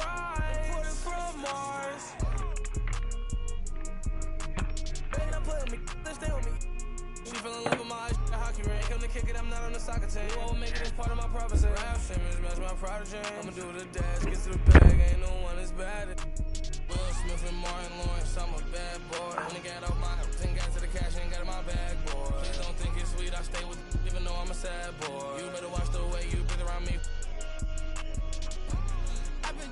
rise. Imported from Mars. Begging to play with me, let's stay with me. She fell in love with my hockey ring. Come to kick it, I'm not on the soccer team. You won't make it as part of my prophecy. Rap image, match my prodigy. I'ma do the dash, get to the bag, ain't no one as bad. Will Smith and Martin Lawrence, I'm a bad boy. Only got off my 10 got to the cash, ain't got in my bag, boy. Please don't think it's sweet, I stay with even though I'm a sad boy. You better watch the way you breathe around me. I've been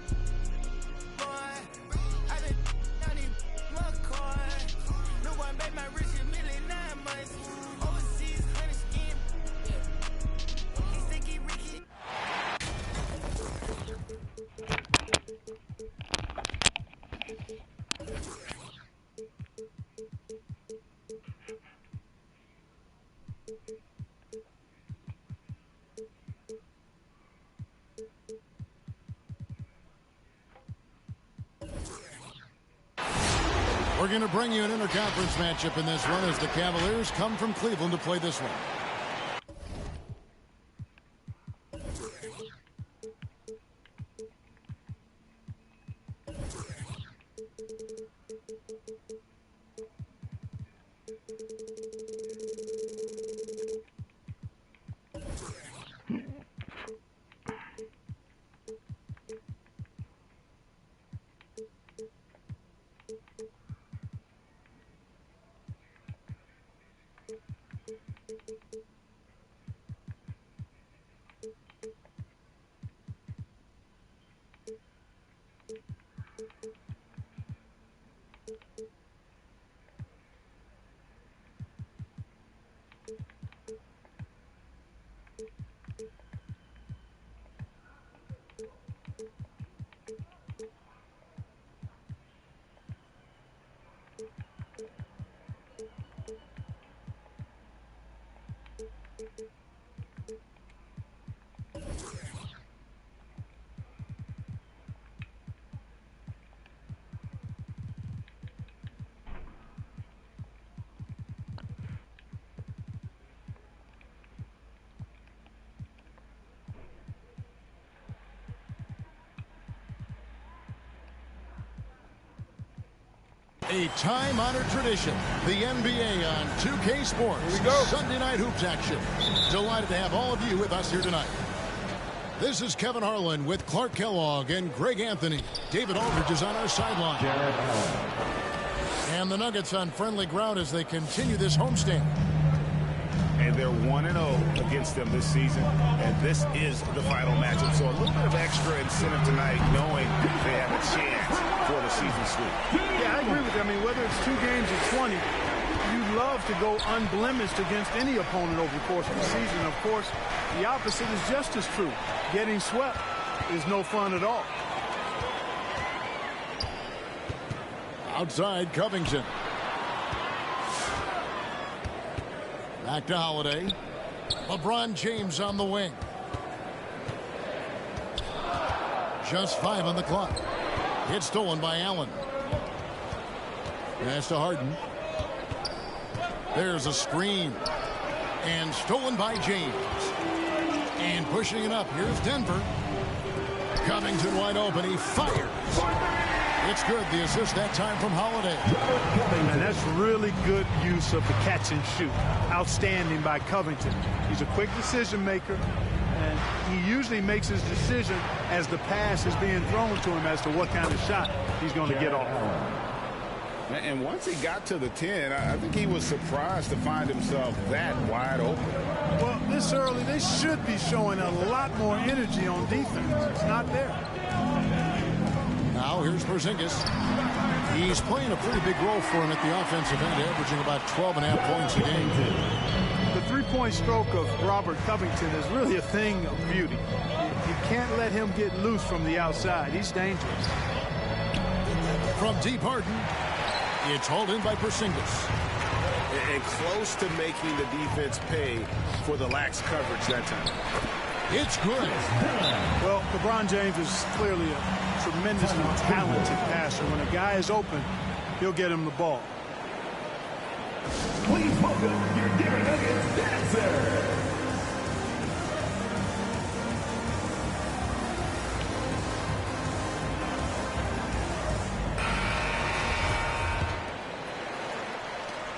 Johnny McCoy. No one made my rich a million 9 months. Overseas, honey skin. Yeah. He sticky Ricky. We're going to bring you an interconference matchup in this one as the Cavaliers come from Cleveland to play this one. A time-honored tradition, the NBA on 2K Sports. Here we go. Sunday night hoops action. Delighted to have all of you with us here tonight. This is Kevin Harlan with Clark Kellogg and Greg Anthony. David Aldridge is on our sideline. And the Nuggets on friendly ground as they continue this homestand. And they're 1-0 against them this season, and this is the final matchup. So a little bit of extra incentive tonight, knowing they have a chance for the season sweep. Yeah, I agree with you. I mean, whether it's 2 games or 20, you love to go unblemished against any opponent over the course of the season. Of course, the opposite is just as true. Getting swept is no fun at all. Outside, Covington. Back to Holiday. LeBron James on the wing. Just 5 on the clock. Hit stolen by Allen. Pass to Harden. There's a screen. And stolen by James. And pushing it up. Here's Denver. Covington wide open. He fires. It's good. The assist that time from Holiday. And that's really good use of the catch and shoot. Outstanding by Covington. He's a quick decision maker, and he usually makes his decision as the pass is being thrown to him as to what kind of shot he's going to get off. And once he got to the 10, I think he was surprised to find himself that wide open. Well, this early, they should be showing a lot more energy on defense. It's not there. Now here's Porzingis. He's playing a pretty big role for him at the offensive end, averaging about 12.5 points a game. The three-point stroke of Robert Covington is really a thing of beauty. You can't let him get loose from the outside. He's dangerous. From deep Harden, it's hauled in by Porzingis. And close to making the defense pay for the lax coverage that time. It's good. Well, LeBron James is clearly a tremendously talented passer. When a guy is open, he'll get him the ball. Please welcome your Denver Nuggets dancer.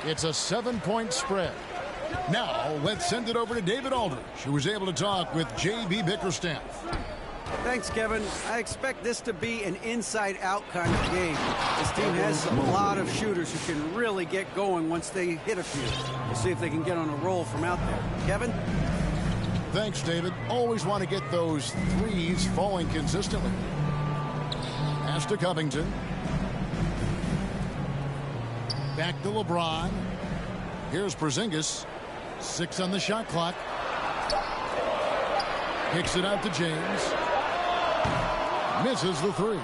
It's a 7-point spread. Now, let's send it over to David Aldridge, who was able to talk with J.B. Bickerstaff. Thanks, Kevin. I expect this to be an inside-out kind of game. This team has a lot of shooters who can really get going once they hit a few. We'll see if they can get on a roll from out there. Kevin? Thanks, David. Always want to get those threes falling consistently. Pass to Covington. Back to LeBron. Here's Porzingis. 6 on the shot clock. Kicks it out to James. Misses the 3.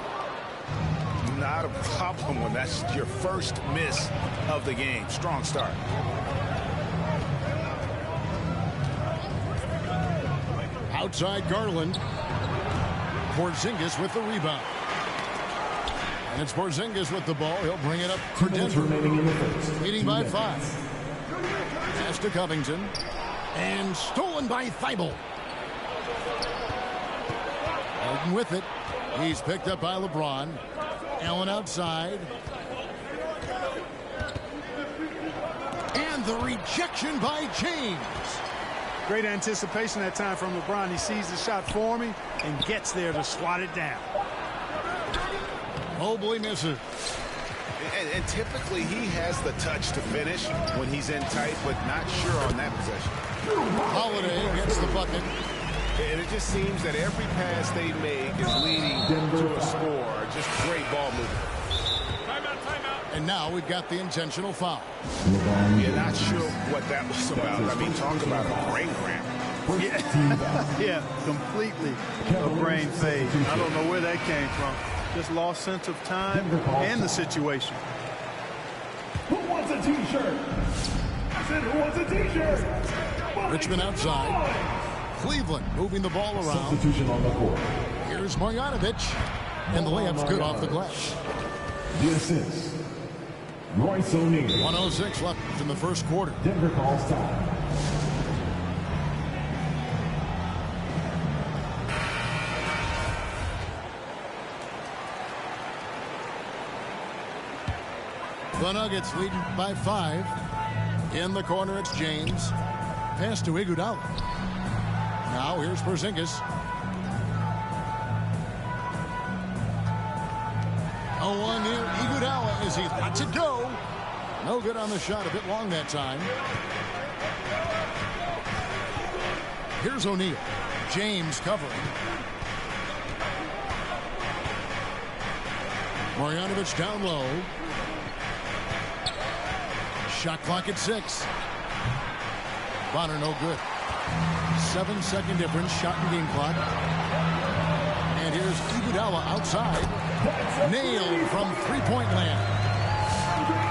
Not a problem when that's your first miss of the game. Strong start. Outside Garland. Porzingis with the rebound. And it's Porzingis with the ball. He'll bring it up for Denver. Leading by 5. Pass to Covington. And stolen by Thibault. Harden with it. He's picked up by LeBron. Allen outside. And the rejection by James. Great anticipation that time from LeBron. He sees the shot forming and gets there to swat it down. Mobley misses. And typically he has the touch to finish when he's in tight, but not sure on that possession. Holiday gets the bucket. And it just seems that every pass they make is leading to a score. Just great ball movement. And now we've got the intentional foul. You're not sure what that was about. I mean, talk about a brain cramp. Yeah, completely a brain fade. I don't know where that came from. Just lost sense of time and the situation. Who wants a T-shirt? I said, who wants a T-shirt? Richmond outside. Cleveland moving the ball around. Substitution on the court. Here's Marjanovic. And the layup's good off the glass. The assist. Royce O'Neal. 1:06 left in the first quarter. Denver calls time. The Nuggets leading by 5. In the corner, it's James. Pass to Iguodala. Now here's Porzingis. A 1 near Iguodala as he lets it go. No good on the shot. A bit long that time. Here's O'Neal. James covering. Marjanovic down low. Shot clock at 6. Bonner no good. 7-second difference. Shot and game clock. And here's Iguodala outside. Nailed from three-point land.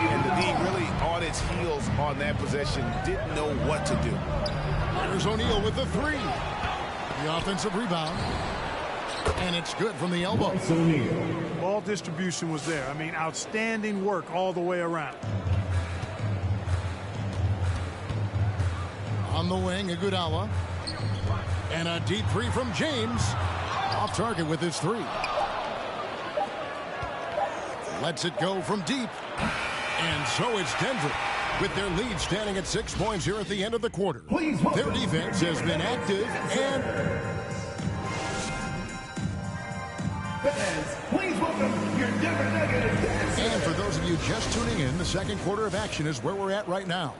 And the D really on its heels on that possession. Didn't know what to do. There's O'Neal with the 3. The offensive rebound. And it's good from the elbow. Ball distribution was there. I mean, outstanding work all the way around. On the wing, Iguodala. And a deep 3 from James. Off target with his 3. Lets it go from deep. And so it's Denver, with their lead standing at 6 points here at the end of the quarter. Their defense has been active and... Fans, please welcome your Denver Nuggets. And for those of you just tuning in, the second quarter of action is where we're at right now.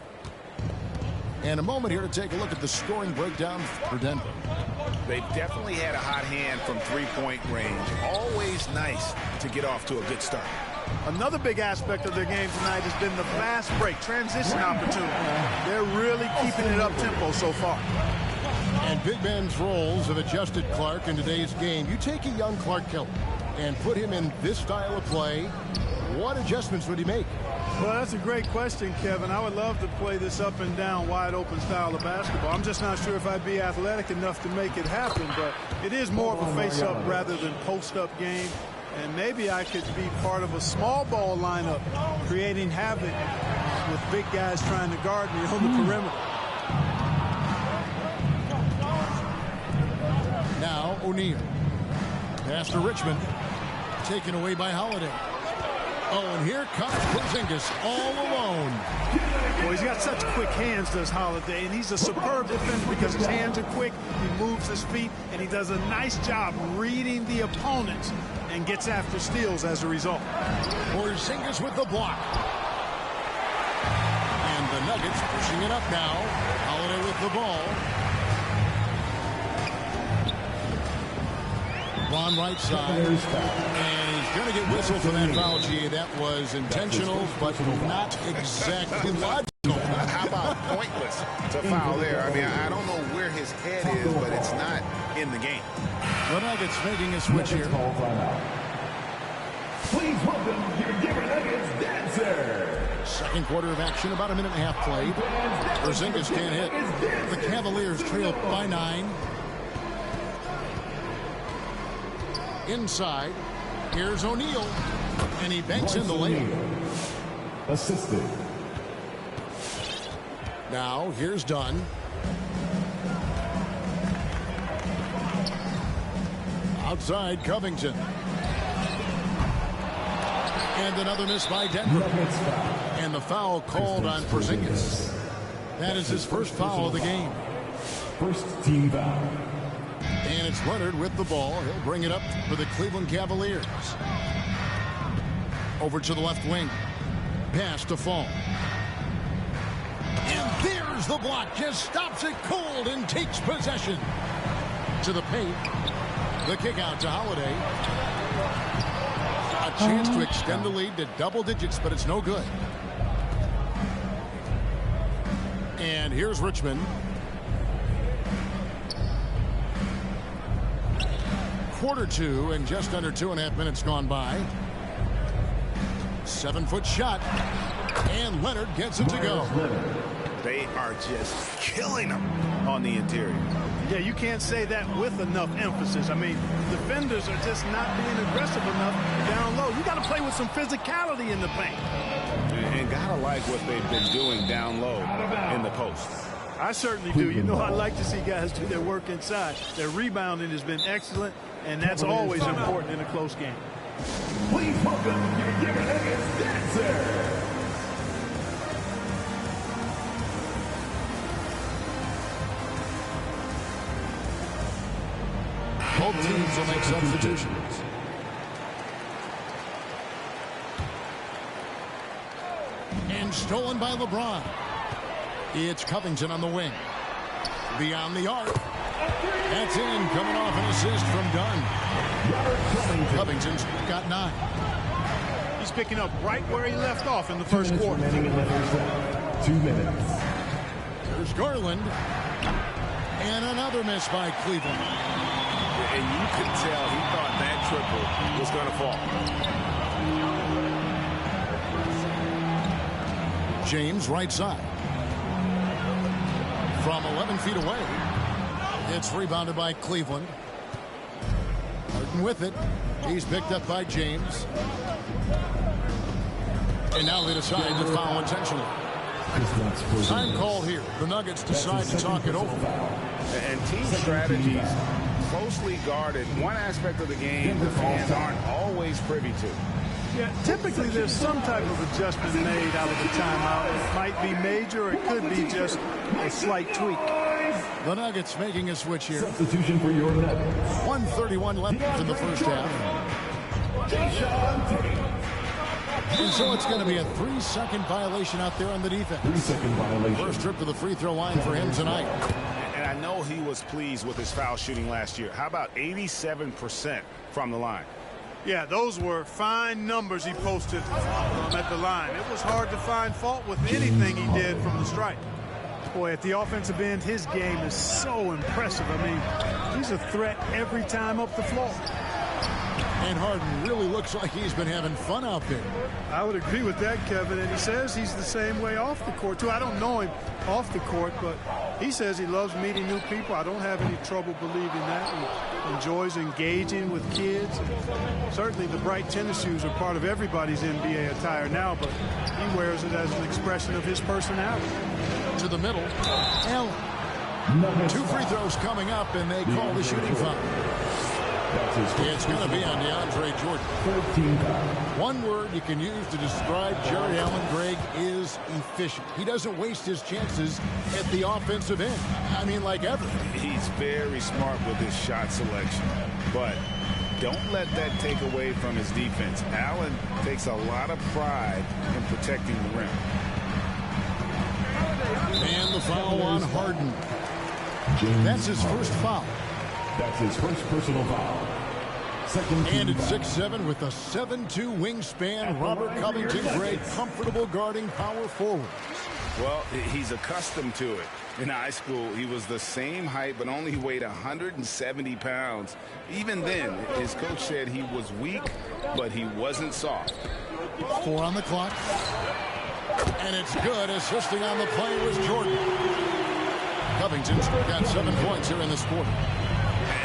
And a moment here to take a look at the scoring breakdown for Denver. They've definitely had a hot hand from three-point range. Always nice to get off to a good start. Another big aspect of their game tonight has been the fast break, transition opportunity. They're really keeping it up-tempo so far. And big men's roles have adjusted Clark in today's game. You take a young Clark Keller and put him in this style of play, what adjustments would he make? Well, that's a great question, Kevin. I would love to play this up and down, wide open style of basketball. I'm just not sure if I'd be athletic enough to make it happen, but it is more of a face-up rather than post-up game. And maybe I could be part of a small ball lineup, creating havoc with big guys trying to guard me on the perimeter. Now O'Neal. Pass to Richmond. Taken away by Holiday. Oh, and here comes Porzingis all alone. Well, he's got such quick hands, does Holiday, and he's a superb defender because his hands are quick, he moves his feet, and he does a nice job reading the opponents and gets after steals as a result. Porzingis with the block. And the Nuggets pushing it up now. Holiday with the ball. LeBron right side. And he's going to get whistled for that foul, G. That was intentional, but not exactly logical. How about pointless to foul there? I mean, I don't know where his head is, but it's not in the game. The Nuggets making a switch here. Please welcome your Denver Nuggets dancer. Second quarter of action, about a minute and a half played. Porzingis can't hit. The Cavaliers trail by 9. Inside, here's O'Neal, and he banks in the lane. Assisted. Now, here's Dunn. Outside, Covington. And another miss by Denver. And the foul called on Porzingis. That is his first foul of the game. First team foul. And it's Leonard with the ball. He'll bring it up for the Cleveland Cavaliers. Over to the left wing. Pass to Fall. And there's the block. Just stops it cold and takes possession. To the paint. The kick out to Holiday. A chance to extend the lead to double digits, but it's no good. And here's Richmond. Quarter 2 and just under 2.5 minutes gone by. 7-foot shot. And Leonard gets it to go. They are just killing them on the interior. Yeah, you can't say that with enough emphasis. I mean, defenders are just not being aggressive enough down low. You got to play with some physicality in the paint. And gotta like what they've been doing down low in the post. I certainly do. You know, I like to see guys do their work inside. Their rebounding has been excellent, and that's always important in a close game. Please welcome your Denver Nuggets dancer. Both teams will make substitutions. And stolen by LeBron. It's Covington on the wing. Beyond the arc. That's in, coming off an assist from Dunn. Covington's got 9. He's picking up right where he left off in the first quarter. 2 minutes. There's Garland. And another miss by Cleveland. And you could tell he thought that triple was going to fall. James right side. From 11 feet away. It's rebounded by Cleveland. Harden with it. He's picked up by James. And now they decide to foul intentionally. Time called here. The Nuggets decide to talk it over. And team strategies closely guarded. One aspect of the game the fans aren't always privy to. Yeah, typically there's some type of adjustment made out of the timeout. It might be major, or it could be just a slight tweak. The Nuggets making a switch here. Substitution for your Nuggets. 1:31 left in the first half. And so it's going to be a 3-second violation out there on the defense. 3-second violation. First trip to the free throw line for him tonight. And I know he was pleased with his foul shooting last year. How about 87% from the line? Yeah, those were fine numbers he posted at the line. It was hard to find fault with anything he did from the stripe. Boy, at the offensive end, his game is so impressive. I mean, he's a threat every time up the floor. And Harden really looks like he's been having fun out there. I would agree with that, Kevin. And he says he's the same way off the court, too. I don't know him off the court, but he says he loves meeting new people. I don't have any trouble believing that. He enjoys engaging with kids. And certainly the bright tennis shoes are part of everybody's NBA attire now, but he wears it as an expression of his personality. To the middle. Allen. 2 free throws coming up, and they call the shooting foul. It's going to be on DeAndre Jordan. 14 foul. One word you can use to describe Jerry Allen, Greg, is efficient. He doesn't waste his chances at the offensive end. I mean, like ever. He's very smart with his shot selection, but don't let that take away from his defense. Allen takes a lot of pride in protecting the rim. And the foul on Harden. That's his first foul. That's his first personal foul. Second And it's foul. 6'7" with a 7'2" wingspan. Robert Covington, Greg, comfortable guarding power forwards. Well, he's accustomed to it. In high school, he was the same height, but only weighed 170 pounds. Even then, his coach said he was weak, but he wasn't soft. 4 on the clock. And it's good. Assisting on the play was Jordan. Covington's got 7 points here in this quarter.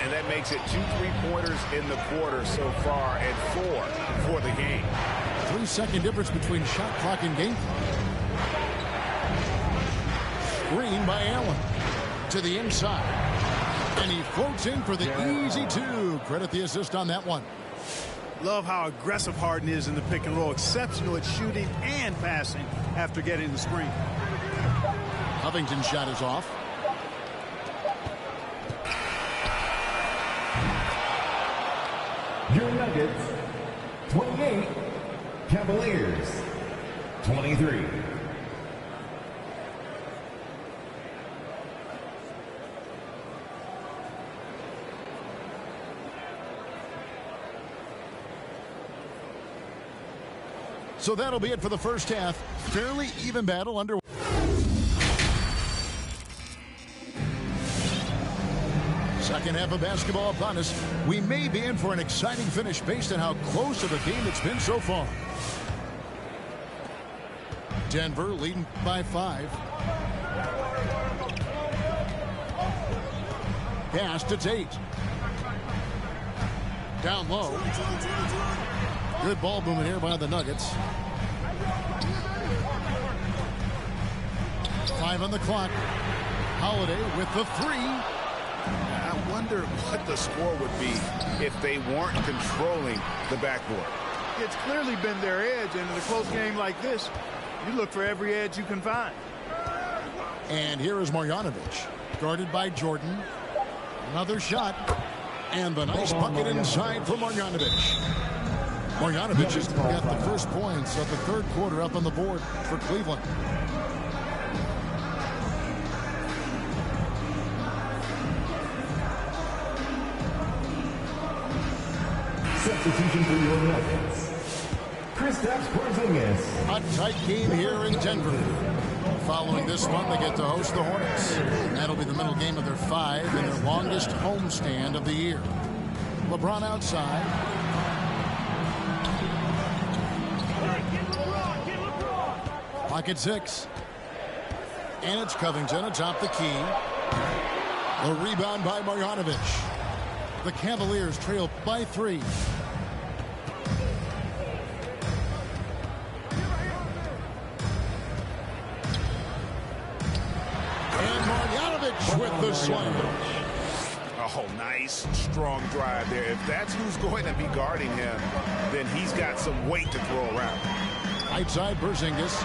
And that makes it 2 3-pointers in the quarter so far and 4 for the game. 3-second difference between shot clock and game clock. Screen by Allen to the inside. And he floats in for the easy 2. Credit the assist on that one. Love how aggressive Harden is in the pick and roll. Exceptional at shooting and passing after getting the screen. Covington's shot is off. Your Nuggets, 28. Cavaliers, 23. So that'll be it for the first half. Fairly even battle under. Second half of basketball upon us. We may be in for an exciting finish based on how close of a game it's been so far. Denver leading by 5. Pass to Tate. Down low. Good ball movement here by the Nuggets. 5 on the clock. Holiday with the 3. I wonder what the score would be if they weren't controlling the backboard. It's clearly been their edge, and in a close game like this, you look for every edge you can find. And here is Marjanovic, guarded by Jordan. Another shot, and the nice bucket inside for Marjanovic. Marjanovic has got the first points of the third quarter up on the board for Cleveland. Substitution for your Nuggets. Kristaps Porzingis. A tight game here in Denver. Following this one, they get to host the Hornets. That'll be the middle game of their 5 and their longest homestand of the year. LeBron outside. Pocket 6. And it's Covington atop the key. The rebound by Marjanovic. The Cavaliers trail by 3. And Marjanovic with the slam. Oh, nice, strong drive there. If that's who's going to be guarding him, then he's got some weight to throw around. Right side, Porzingis.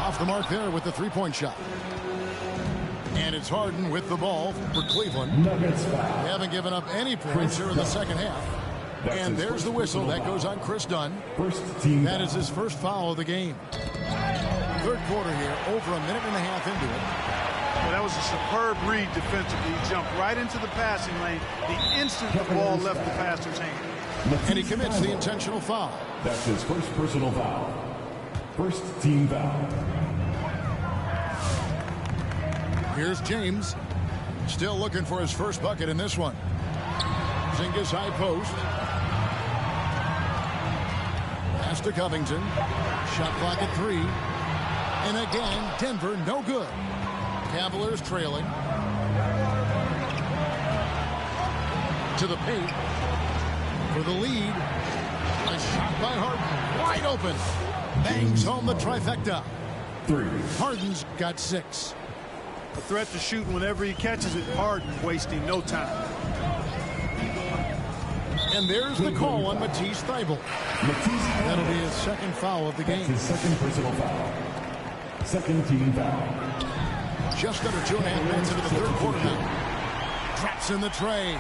Off the mark there with the 3-point shot. And it's Harden with the ball for Cleveland. Nuggets foul. They haven't given up any points here in the second half. And there's the whistle. That goes on Chris Dunn. First team That is his first foul of the game. Third quarter here, over a minute and a half into it. Well, that was a superb read defensively. He jumped right into the passing lane the instant the ball left the passer's hand. And he commits the intentional foul. That's his first personal foul. First team foul. Here's James. Still looking for his first bucket in this one. Porzingis high post. Pass to Covington. Shot clock at 3. And again, Denver no good. Cavaliers trailing. To the paint. For the lead. A shot by Harden. Wide open. Bangs home the trifecta. 3. Harden's got 6. A threat to shoot whenever he catches it. Harden wasting no time. And there's the call on Matisse Thybulle. That'll be his second foul of the game. His second personal foul. Second team foul. Just under 2.5 minutes into the third quarter now. Drops in the tray.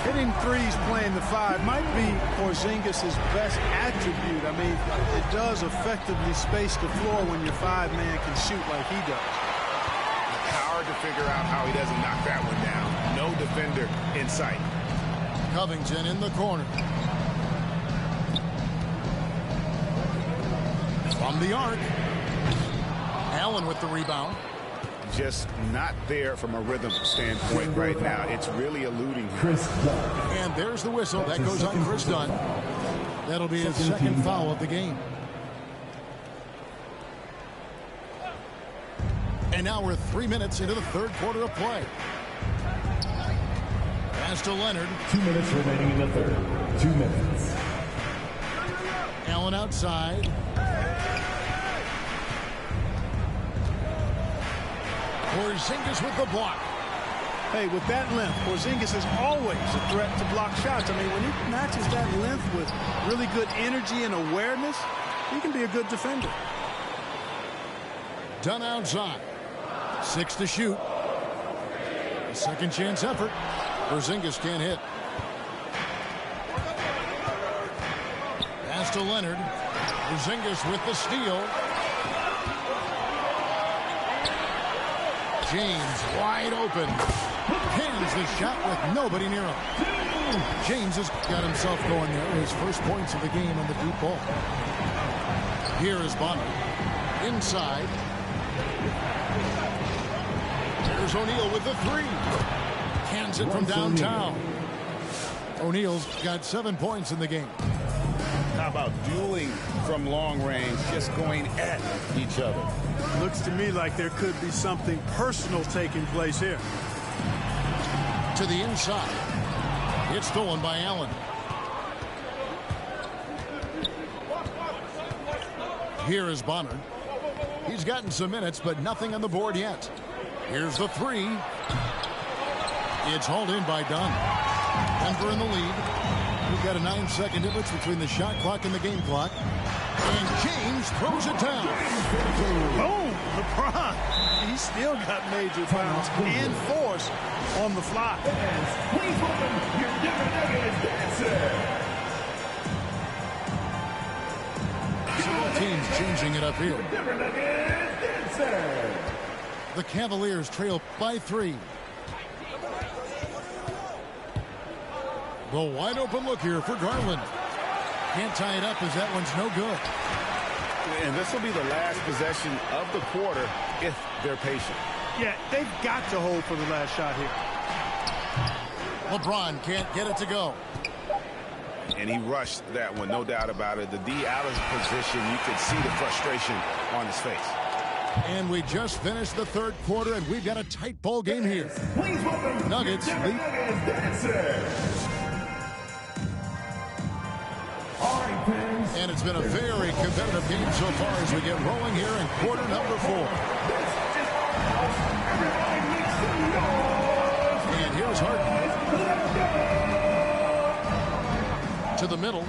Hitting threes playing the 5 might be Porzingis' best attribute. I mean, it does effectively space the floor when your 5-man can shoot like he does. Hard to figure out how he doesn't knock that one down. No defender in sight. Covington in the corner. From the arc. Allen with the rebound. Just not there from a rhythm standpoint right now. It's really eluding him. Chris Dunn. And there's the whistle. That goes on Chris Dunn. That'll be his second foul of the game. And now we're 3 minutes into the third quarter of play. Pass to Leonard. 2 minutes remaining in the third. 2 minutes. Allen outside. Porzingis with the block. Hey, with that length, Porzingis is always a threat to block shots. I mean, when he matches that length with really good energy and awareness, he can be a good defender. Dunn outside. 6 to shoot. A second chance effort. Porzingis can't hit. Pass to Leonard. Porzingis with the steal. James wide open. Pins the shot with nobody near him. James has got himself going there. His first points of the game on the deep ball. Here is Bonner. Inside. There's O'Neal with the 3. Cans it from downtown. O'Neal's got 7 points in the game. How about dueling from long range, just going at each other? Looks to me like there could be something personal taking place here. To the inside. It's stolen by Allen. Here is Bonner. He's gotten some minutes, but nothing on the board yet. Here's the 3. It's hauled in by Dunn. Denver in the lead. We've got a 9-second difference between the shot clock and the game clock. And James throws it down. Boom! LeBron. He's still got major fouls and force on the fly. Please welcome your Denver Nuggets dancer. Several teams changing it up here. Denver Nuggets dancer. The Cavaliers trail by 3. The wide open look here for Garland. Can't tie it up as that one's no good. And this will be the last possession of the quarter if they're patient. Yeah, they've got to hold for the last shot here. LeBron can't get it to go. And he rushed that one, no doubt about it. The D out of position, you could see the frustration on his face. And we just finished the third quarter, and we've got a tight ball game here. Please welcome Nuggets your Denver lead. Nuggets dancer. All right, fans. And it's been a very competitive game so far as we get rolling here in quarter number 4. This is our house. Everybody make some noise. And here's Harden Let's go. to the middle.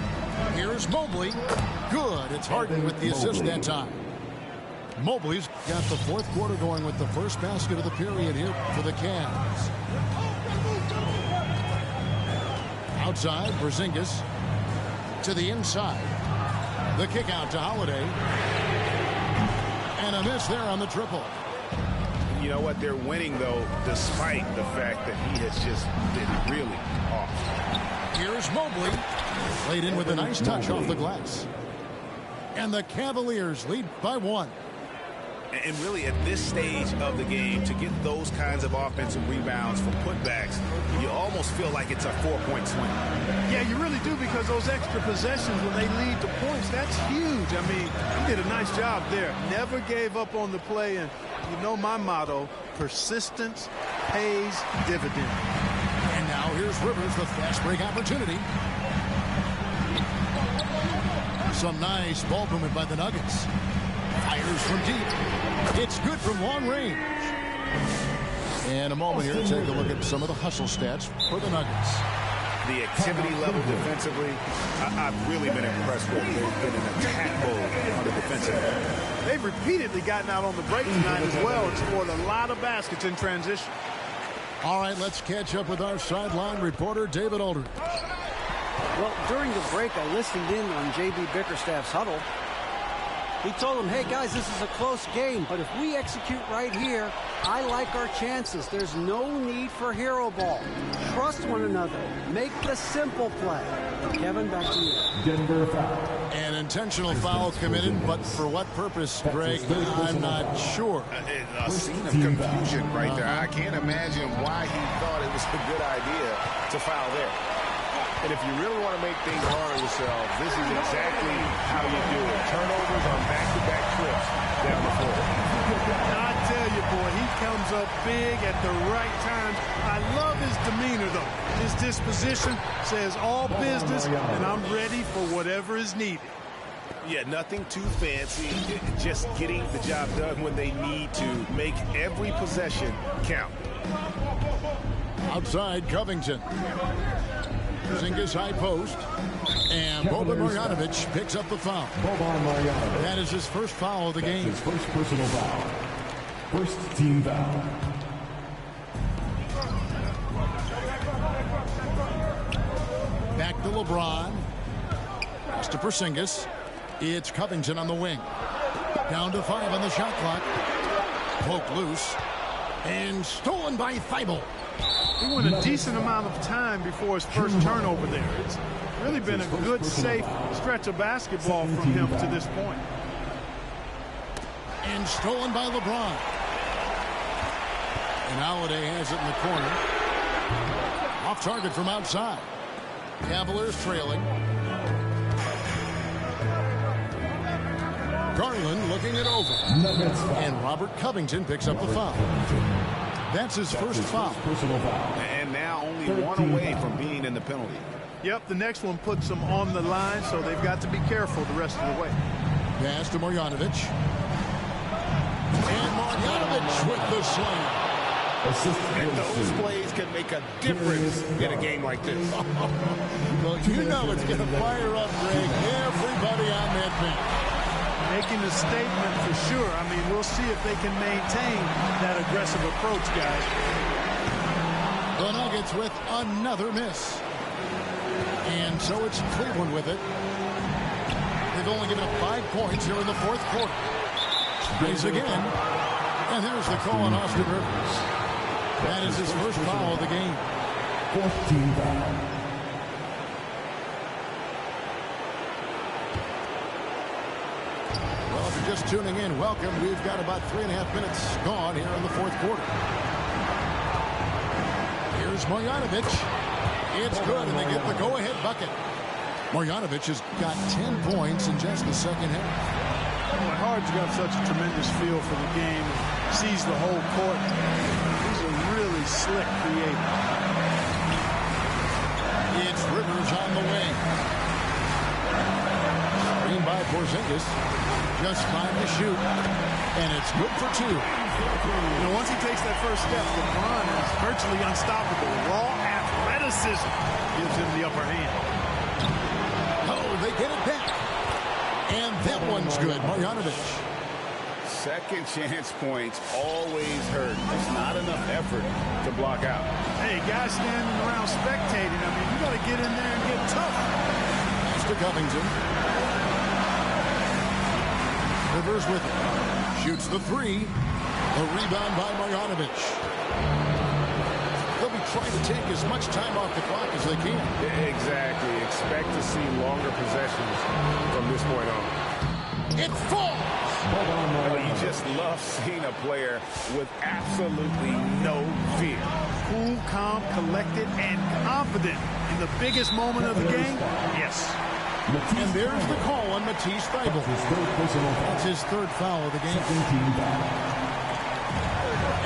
Here's Mobley. Good. It's Harden with the assist that time. Mobley's got the fourth quarter going with the first basket of the period here for the Cavs. Outside, Porzingis to the inside. The kick out to Holiday. And a miss there on the triple. You know what? They're winning, though, despite the fact that he has just been really off. Here's Mobley. Laid in with a nice touch off the glass. And the Cavaliers lead by 1. And really, at this stage of the game, to get those kinds of offensive rebounds from putbacks, you almost feel like it's a 4-point swing. Yeah, you really do, because those extra possessions, when they lead to points, that's huge. I mean, he did a nice job there. Never gave up on the play, and you know my motto, persistence pays dividends. And now here's Rivers, the fast break opportunity. Some nice ball movement by the Nuggets. Fires from deep. It's good from long range. And a moment here to take a look at some of the hustle stats for the Nuggets. the activity level defensively, I've really been impressed with. They've been in attack mode on the defensive end. They've repeatedly gotten out on the break tonight as well and scored a lot of baskets in transition. All right, let's catch up with our sideline reporter, David Aldridge. Well, during the break, I listened in on J.B. Bickerstaff's huddle. He told them, hey, guys, this is a close game, but if we execute right here, I like our chances. There's no need for hero ball. Trust one another. Make the simple play. Kevin, back to you. Denver foul. An intentional foul committed, but for what purpose, Greg, I'm not sure. A scene of confusion right there. I can't imagine why he thought it was a good idea to foul there. And if you really want to make things hard on yourself, this is exactly how you do it. Turnovers on back-to-back trips down the floor. I tell you, boy, he comes up big at the right time. I love his demeanor, though. His disposition says all business, and I'm ready for whatever is needed. Yeah, nothing too fancy. Just getting the job done when they need to. Make every possession count. Outside, Covington. Porzingis high post. And Boban Marjanovic picks up the foul. That is his first foul of the game. His first personal foul. First team foul. Back to LeBron. Pass to Porzingis. It's Covington on the wing. Down to 5 on the shot clock. Poked loose. And stolen by Thibault. He went a decent amount of time before his first turnover there. It's really been a good, safe stretch of basketball from him to this point. And stolen by LeBron. And Holiday has it in the corner. Off target from outside. Cavaliers trailing. Garland looking it over. And Robert Covington picks up the foul. That's his first foul. And now only one away from being in the penalty. Yep, the next one puts them on the line, so they've got to be careful the rest of the way. Pass to Marjanovic. And Marjanovic with the slam. And those plays can make a difference in a game like this. Well, you know it's going to fire up, Greg. Everybody on that bench. Making a statement for sure. I mean, we'll see if they can maintain that aggressive approach, guys. The Nuggets with another miss. And so it's Cleveland with it. They've only given up 5 points here in the fourth quarter. Plays again. And there's the call on Austin Rivers. That is his first foul of the game. Fourth team foul. Well, if you're just tuning in, welcome. We've got about 3.5 minutes gone here in the fourth quarter. Here's Marjanovic. It's good, and they get the go-ahead bucket. Marjanovic has got 10 points in just the second half. Well, Hard's got such a tremendous feel for the game. Sees the whole court. He's a really slick creator. It's Rivers on the wing. Screen by Porzingis. Just time to shoot. And it's good for 2. You know, once he takes that first step, LeBron is virtually unstoppable. Raw athleticism gives him the upper hand. Oh, they get it back. And that one's good. Marjanovic. Second chance points always hurt. There's not enough effort to block out. Hey, guys standing around spectating. I mean, you got to get in there and get tough. Mr. Covington. Rivers with it. Shoots the 3. The rebound by Marjanovic. They'll be trying to take as much time off the clock as they can. Exactly. Expect to see longer possessions from this point on. It falls. You just love seeing a player with absolutely no fear. Cool, calm, collected, and confident in the biggest moment of the game. Yes. And there's the call on Matisse Thybulle. That's his third foul of the game.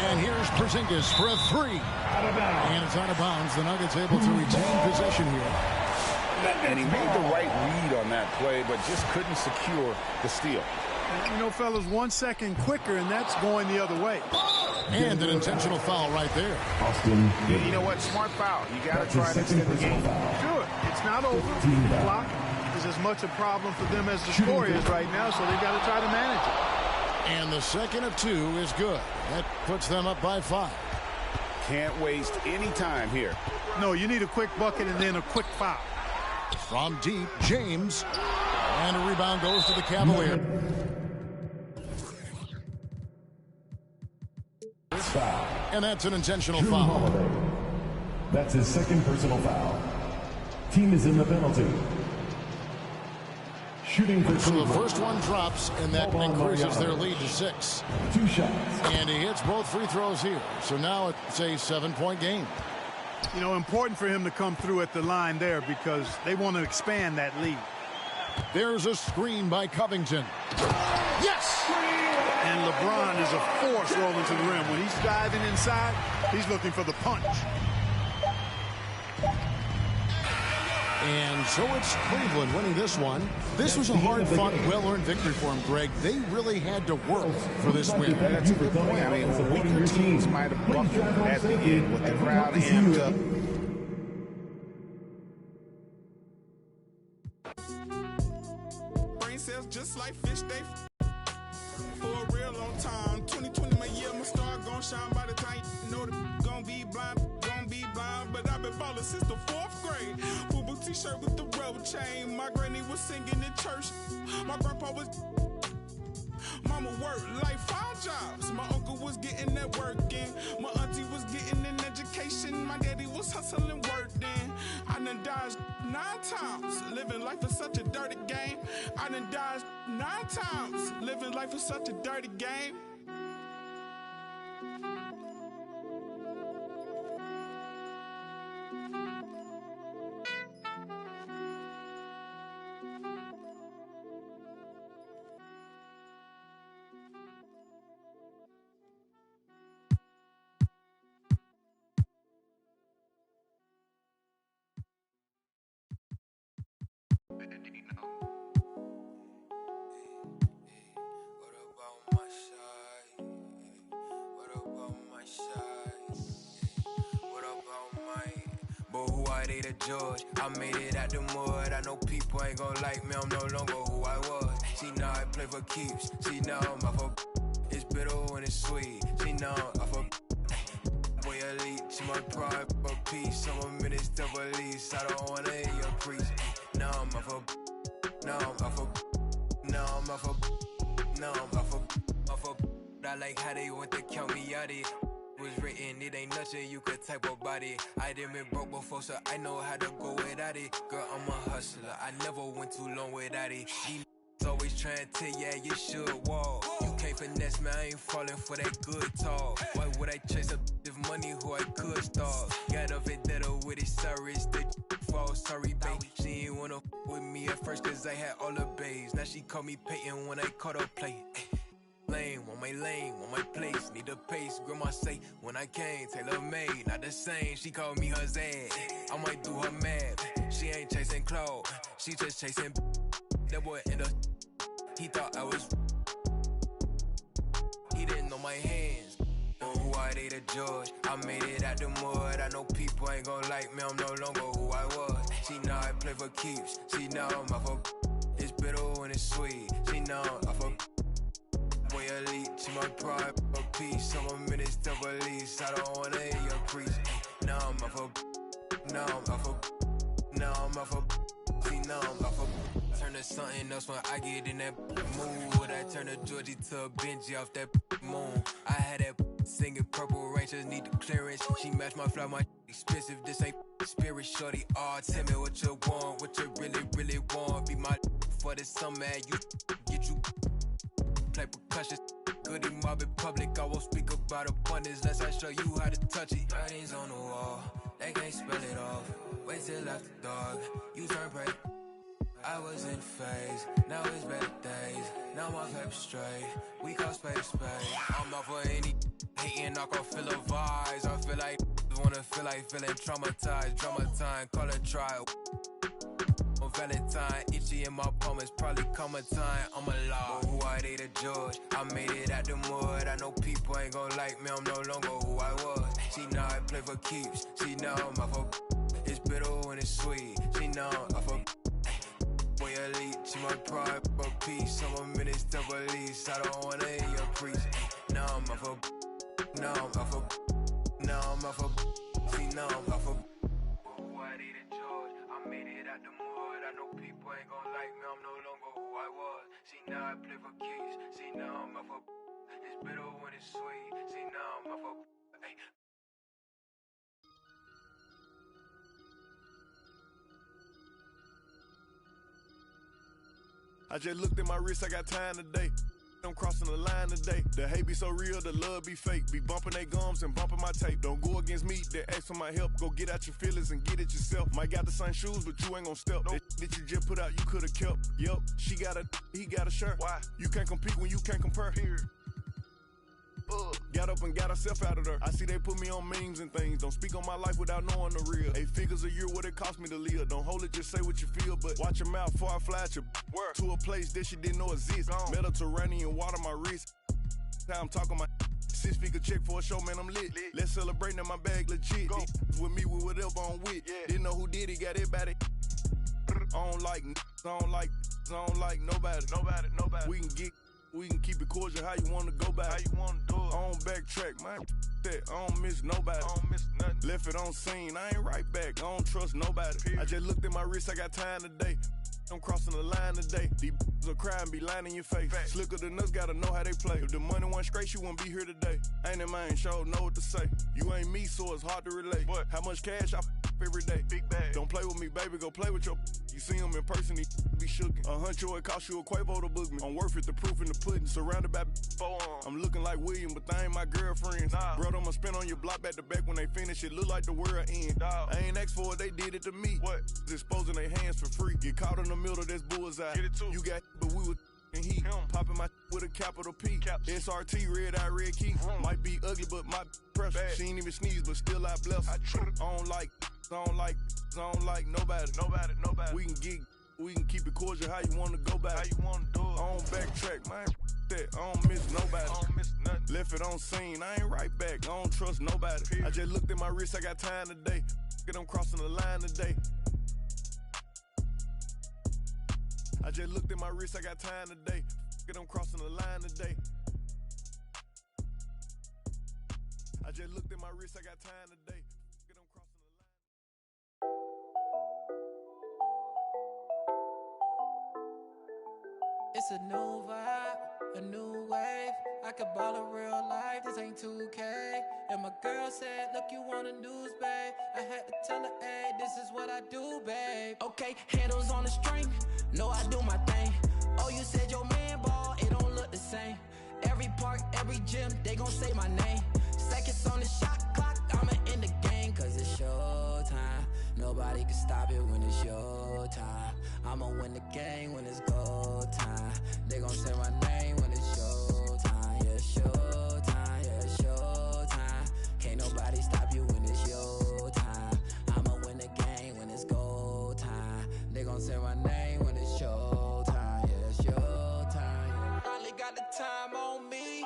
And here's Porzingis for a 3. And it's out of bounds. The Nuggets able to retain possession here. And he made the right read on that play, but just couldn't secure the steal. You know, fellas, 1 second quicker, and that's going the other way. And an intentional foul right there. Austin. Yeah, you know what? Smart foul. You got to try to extend the game. Sure, it's not over. The clock is as much a problem for them as the score is right now, so they got to try to manage it. And the second of 2 is good. That puts them up by 5. Can't waste any time here. No, you need a quick bucket and then a quick foul. From deep, James. And a rebound goes to the Cavalier. Foul. And that's an intentional Drew foul. Holiday. That's his second personal foul. Team is in the penalty. Shooting for So the Cleveland. first one drops, and that increases their lead to 6. 2 shots. And he hits both free throws here. So now it's a 7-point game. You know, important for him to come through at the line there because they want to expand that lead. There's a screen by Covington. Yes! And LeBron is a force rolling to the rim. When he's diving inside, he's looking for the punch. And so it's Cleveland winning this one. This was a hard-fought, well-earned victory for him, Greg. They really had to work for this win. That's a good point. I mean, weaker teams might have buckled at the end with the crowd amped up. Brain cells just like fish, they for a real long time. 2020 my year, my star gon' shine by the time you know the gon' be blind. But I've been ballin' since the 4th grade. Fubu t-shirt with the rubber chain. My granny was singing in church. My grandpa was mama worked like 5 jobs. My uncle was getting that work in. My auntie was getting an education. My daddy was hustling work then. I done dodged 9 times. Living life is such a dirty game. I done dodged 9 times. Living life is such a dirty game. George, I made it out the mud. I know people ain't gon' like me, I'm no longer who I was. See now I play for keeps. See now I'm off of it's bitter when it's sweet. See now I'm off of boy elite. She my pride for peace. I'm a minister of lease. I don't wanna hear your priest. Now I'm off of now I'm off of now I'm off of now I'm off of I like how they want to count me out it. Was written, it ain't nothing you could type about it. I done been broke before, so I know how to go without it. Girl, I'm a hustler, I never went too long without it. These always trying to tell ya you should walk. You can't finesse me, I ain't falling for that good talk. Why would I chase up if money who I could start? Got a vendetta with it, sorry, it's the fall. Sorry, babe, she ain't wanna with me at first cause I had all the babes. Now she call me Peyton when I caught her play. Lane, want my place, need a pace. Grandma say, when I came, tailor made, not the same. She called me her Zed, I might do her mad. She ain't chasing clothes, she just chasing. That boy in the, he thought I was. He didn't know my hands. Know who I did a judge. I made it out the mud. I know people ain't gon' like me, I'm no longer who I was. See now I play for keeps. See now I'm off of. It's bitter when it's sweet. See now I'm off of. Boy elite, she my pride for peace. I'm a minister of lease. I don't wanna hear your priest. Now I'm off of. Now I'm off of. Now I'm off of. See now I'm off of. Turn to something else when I get in that mood. I turn a Georgie to a Benji off that moon. I had that singing Purple Rangers need the clearance. She matched my fly, my expensive. This ain't spirit shorty. Oh, tell me what you want, what you really want. Be my for the summer, you get you. Play percussion, goody mob in public. I won't speak about abundance unless I show you how to touch it. Writings on the wall, they can't spell it off. Wait till after dark, you turn prey. I was in phase, now it's better days. Now my pep straight, we call space. I'm not for any hating, I can feel the vibes. I feel like wanna feel like feeling traumatized. Drama time, call it trial. On Valentine, itchy in my palm, it's probably coming time. I'm a law, who I date a judge. I made it out the mud. I know people ain't gon' like me, I'm no longer who I was. She know I play for keeps. She know I'm off of. It's bitter when it's sweet. She know I'm off of. Boy elite, she my pride, for peace. I'm a minister police. I don't wanna hear your preach. Now I'm off of. Now I'm off of. Now I'm off of. See now I'm off of. Who I date a judge. I made it out the mud. I know people ain't gon' like me, I'm no longer who I was. See now I play for keys. See now I'm off of. It's bitter when it's sweet. See now I'm off of. Hey. I just looked at my wrist, I got time today. I'm crossing the line today. The hate be so real, the love be fake. Be bumping they gums and bumping my tape. Don't go against me, they ask for my help. Go get out your feelings and get it yourself. Might got the same shoes, but you ain't gon' step. That you just put out, you could've kept. Yep, she got a, he got a shirt. Why? You can't compete when you can't compare. Period. Got up and got herself out of there. I see they put me on memes and things. Don't speak on my life without knowing the real. 8 figures a year, what it cost me to live. Don't hold it, just say what you feel. But watch your mouth before I fly at your word. To a place that she didn't know exists. Mediterranean water my wrist. Now I'm talking my 6-figure check for a show, man, I'm lit. Let's celebrate in my bag legit. With me, with whatever I'm with. Yeah. Didn't know who did it, got everybody. I don't like nobody. We can keep it cordial how you wanna go back. How you wanna do it? I don't backtrack, man. That I don't miss nobody. I don't miss nothing. Left it on scene, I ain't right back. I don't trust nobody. Period. I just looked at my wrist, I got time today. I'm crossing the line today. These will cry and be lying in your face. Fact. Slicker than us, gotta know how they play. If the money wasn't straight, you wouldn't be here today. Ain't in mind, sure know what to say. You ain't me, so it's hard to relate. What? How much cash I every day? Big bag. Don't play with me, baby, go play with your. You see him in person, he be shookin'. A huncho, it cost you a Quavo to book me. I'm worth it, the proof in the pudding. Surrounded by forearms. I'm looking like William, but they ain't my girlfriends. Nah. Bro, I'ma spin on your block back to back when they finish. It look like the world end. Nah. I ain't asked for it, they did it to me. What? Exposing their hands for free. Get caught in the middle, that's bullseye. Get it too. You got, but we was and he popping my with a capital P. SRT, red eye, red key. Might be ugly, but my pressure. She ain't even sneeze, but still I bless her. I don't like nobody. We can keep it cordial how you wanna go back. How you wanna do it? I don't backtrack, man. That I don't miss nobody. I don't miss nothing. Left it on scene, I ain't right back. I don't trust nobody. Period. I just looked at my wrist, I got time today. I'm crossing the line today. I just looked at my wrist, I got time today. I'm crossing the line today. I just looked at my wrist, I got time today. I'm crossing the line. It's a new vibe, a new wave. I could ball in real life, this ain't 2K. And my girl said, look, you want a news, babe. I had to tell her, hey, this is what I do, babe. Okay, handles on the string, know I do my thing. Oh, you said your man ball, it don't look the same. Every park, every gym, they gon' say my name. Seconds on the shot clock, I'ma end the game. Cause it's your time, nobody can stop it when it's your time. I'ma win the game when it's go time. They gon' say my name when it's your time. Yeah, it's your time, yeah, it's your time. Can't nobody stop you when it's your time. I'ma win the game when it's go time. They gon' say my name when it's your time. Yeah, it's your time. Finally got the time on me.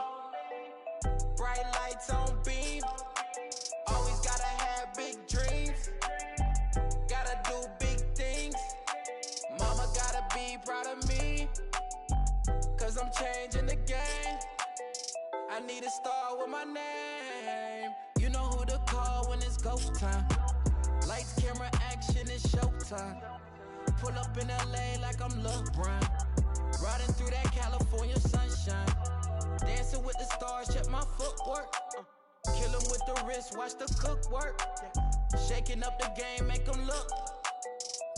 Bright lights on beam. Always gotta have big dreams. Gotta do big things. Mama gotta be proud of me. Cause I'm changing the game. I need to start with my name. You know who to call when it's go time. Lights, camera, action, it's showtime. Pull up in LA like I'm LeBron. Riding through that California sunshine. Dancing with the stars, check my footwork. Kill 'em with the wrist, watch the cook work. Shaking up the game, make 'em look.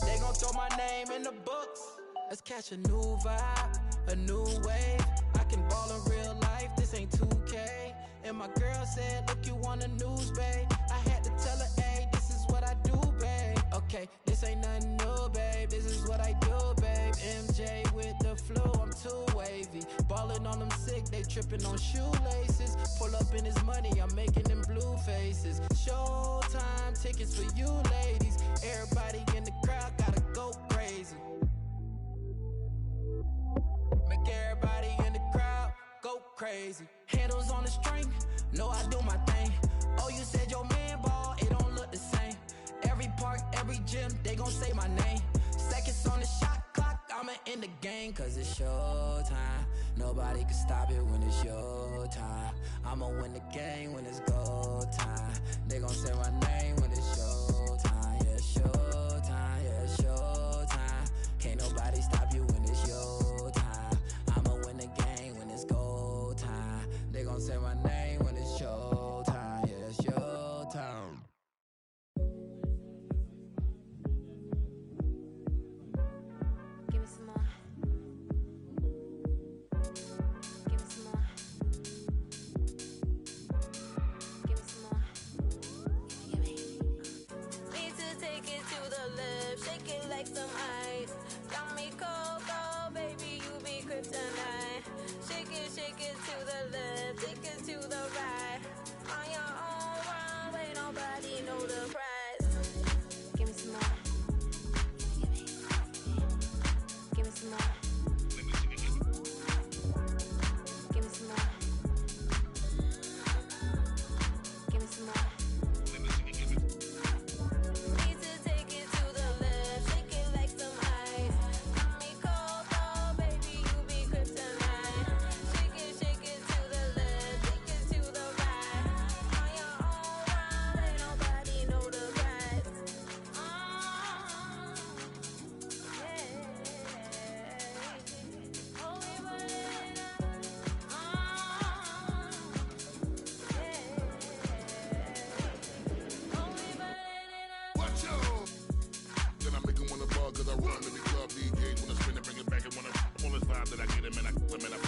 They gon' throw my name in the books. Let's catch a new vibe, a new wave. I can ball in real life, this ain't 2K. And my girl said, look, you want a news, babe. I had to tell her, hey, this is what I do, babe. Okay, this ain't nothing new, babe. This is what I do, babe. MJ with the flu, I'm too wavy. Ballin' on them sick, they trippin' on shoelaces. Pull up in his money, I'm making them blue faces. Showtime tickets for you ladies. Everybody in the crowd gotta go crazy. gon' say my name. Seconds on the shot clock, I'ma end the game, cause it's showtime. Nobody can stop it when it's your time. I'ma win the game when it's go time. They gon' say my name when it's showtime. Yeah, showtime, yeah, showtime. Can't nobody stop you when it's your time. I'ma win the game when it's go time. They gon' say my name when it's showtime. Yeah, it's showtime. Give me some more. Give me some more. Give me some more. Give me. Need to take it to the left, shake it like some ice. Got me cold, cold, baby, you be kryptonite. Shake it to the left, take it to the right. On your own runway, nobody know the price. Give me some more. Give me some more. Give me some more. Give me some more. Need to take it to the left, shake it like some ice. Got me cold, cold, baby, you be kryptonite. Shake it to the left, take it to the right. On your own runway, nobody know the price. Watch out! Then I make him wanna ball cause I run every club these days. When I spin it, bring it back and wanna all this vibe that I get him and I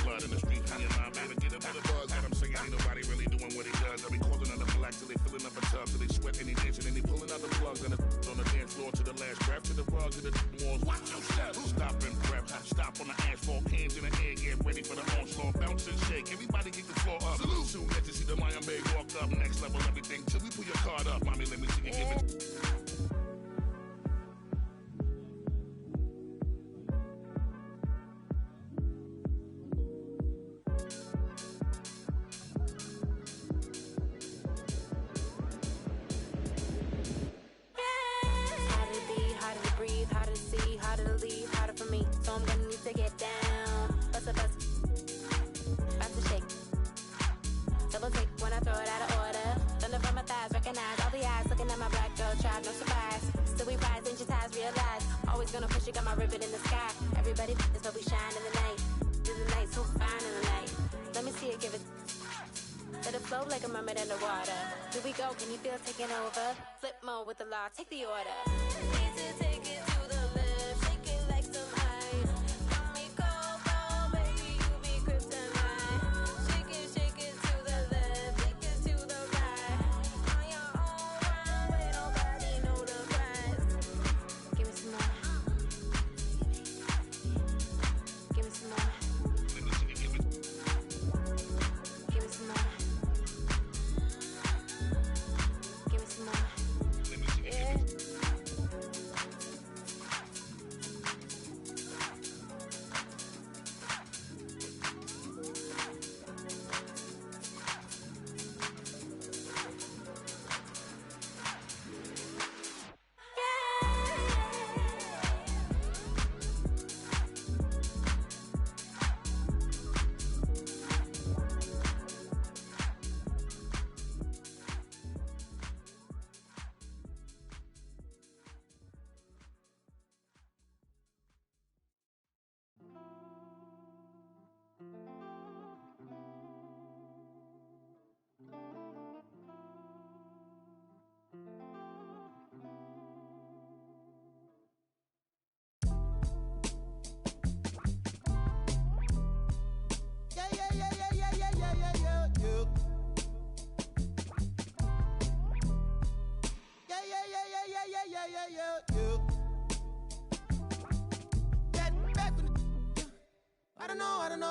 flood in the street. Me and my baby get him with a buzz. Got him singing, ain't nobody really doing what he does. I be calling on the black till they filling up a tub, till they sweat and they dancing and they pulling out the plugs and on the dance floor to the last breath, to the rug, to the walls. Watch yourself! Stop and prep, stop on the asphalt, hands in the air, get ready for the onslaught. Bounce and shake, everybody get the floor up. Salute! Soon let you see the Mayan Bay walk up, next level everything till we pull your card up. Mommy, let me see you give it. Harder to be, harder to breathe, harder to see, harder to leave, harder for me. So I'm gonna need to get down. Bust a bust. About to shake. Double take when I throw it out of order. Thunder from my thighs, recognize all the eyes looking at my black girl tribe, no surprise. Still we rise, ancient ties, realize. Always gonna push it, got my ribbon in the sky. Everybody is but we shine in the night. Do the night so fine in the night. Let me see it, give it. Let it flow like a mermaid underwater. Here we go, can you feel taking over? Flip mode with the law, take the order. Need to take it to the left, shake it like some ice. Got me cold, cold, baby, you be kryptonite. Shake it to the left, take it to the right. On your own runway, nobody know the price. Give me some more. Give me some more. Give me some more. Give me some more. Yeah.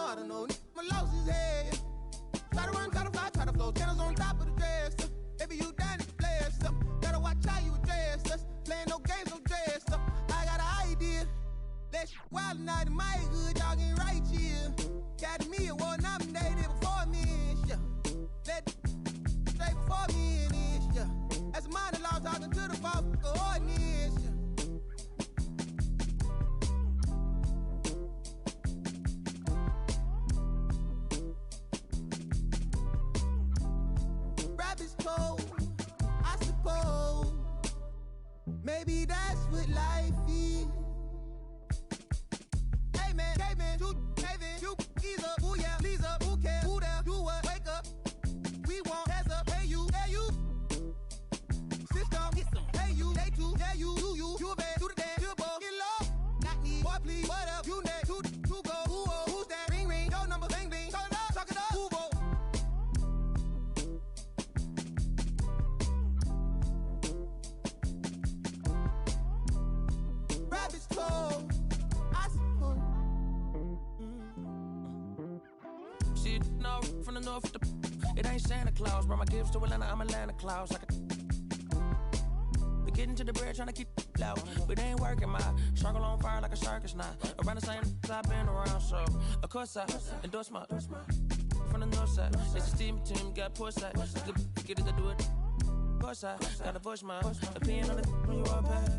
I don't know. My lost his head. Try to run, try to fly, try to flow. Channels on top of the dresser. Baby, you down to blessed up. Gotta watch how you address us. Playing no games, no dressed up. I got an idea. That shit wild night in my hood, y'all getting right here. Got me award nominated before me and shit. Let straight before me and shit. That's a minor law talking to the fuck ordinance. That's what life is. Hey man, caveman, you caving, you ease up, ooh yeah, please up, who cares, who there, do what, wake up. We want hands up, hey you, system, get some, hey you, they too, yeah you a bad, do the dance, you a ball, get low. Not me, boy please, what up, you next, who go, who's that, ring, your number, bling, bling, talk it up, who go. Rabbit's clothes, I suppose. Shit, no, from the north, it ain't Santa Claus, brought my gifts to Atlanta, I'm Atlanta Claus. We getting to the bread, trying to keep low, but it ain't working, my circle on fire like a circus now. Around the same I've been around, so of course I endorse my from the north side. It's a steam team, got port side. Get it to do it. Of course I gotta voice my opinion on it when you all back.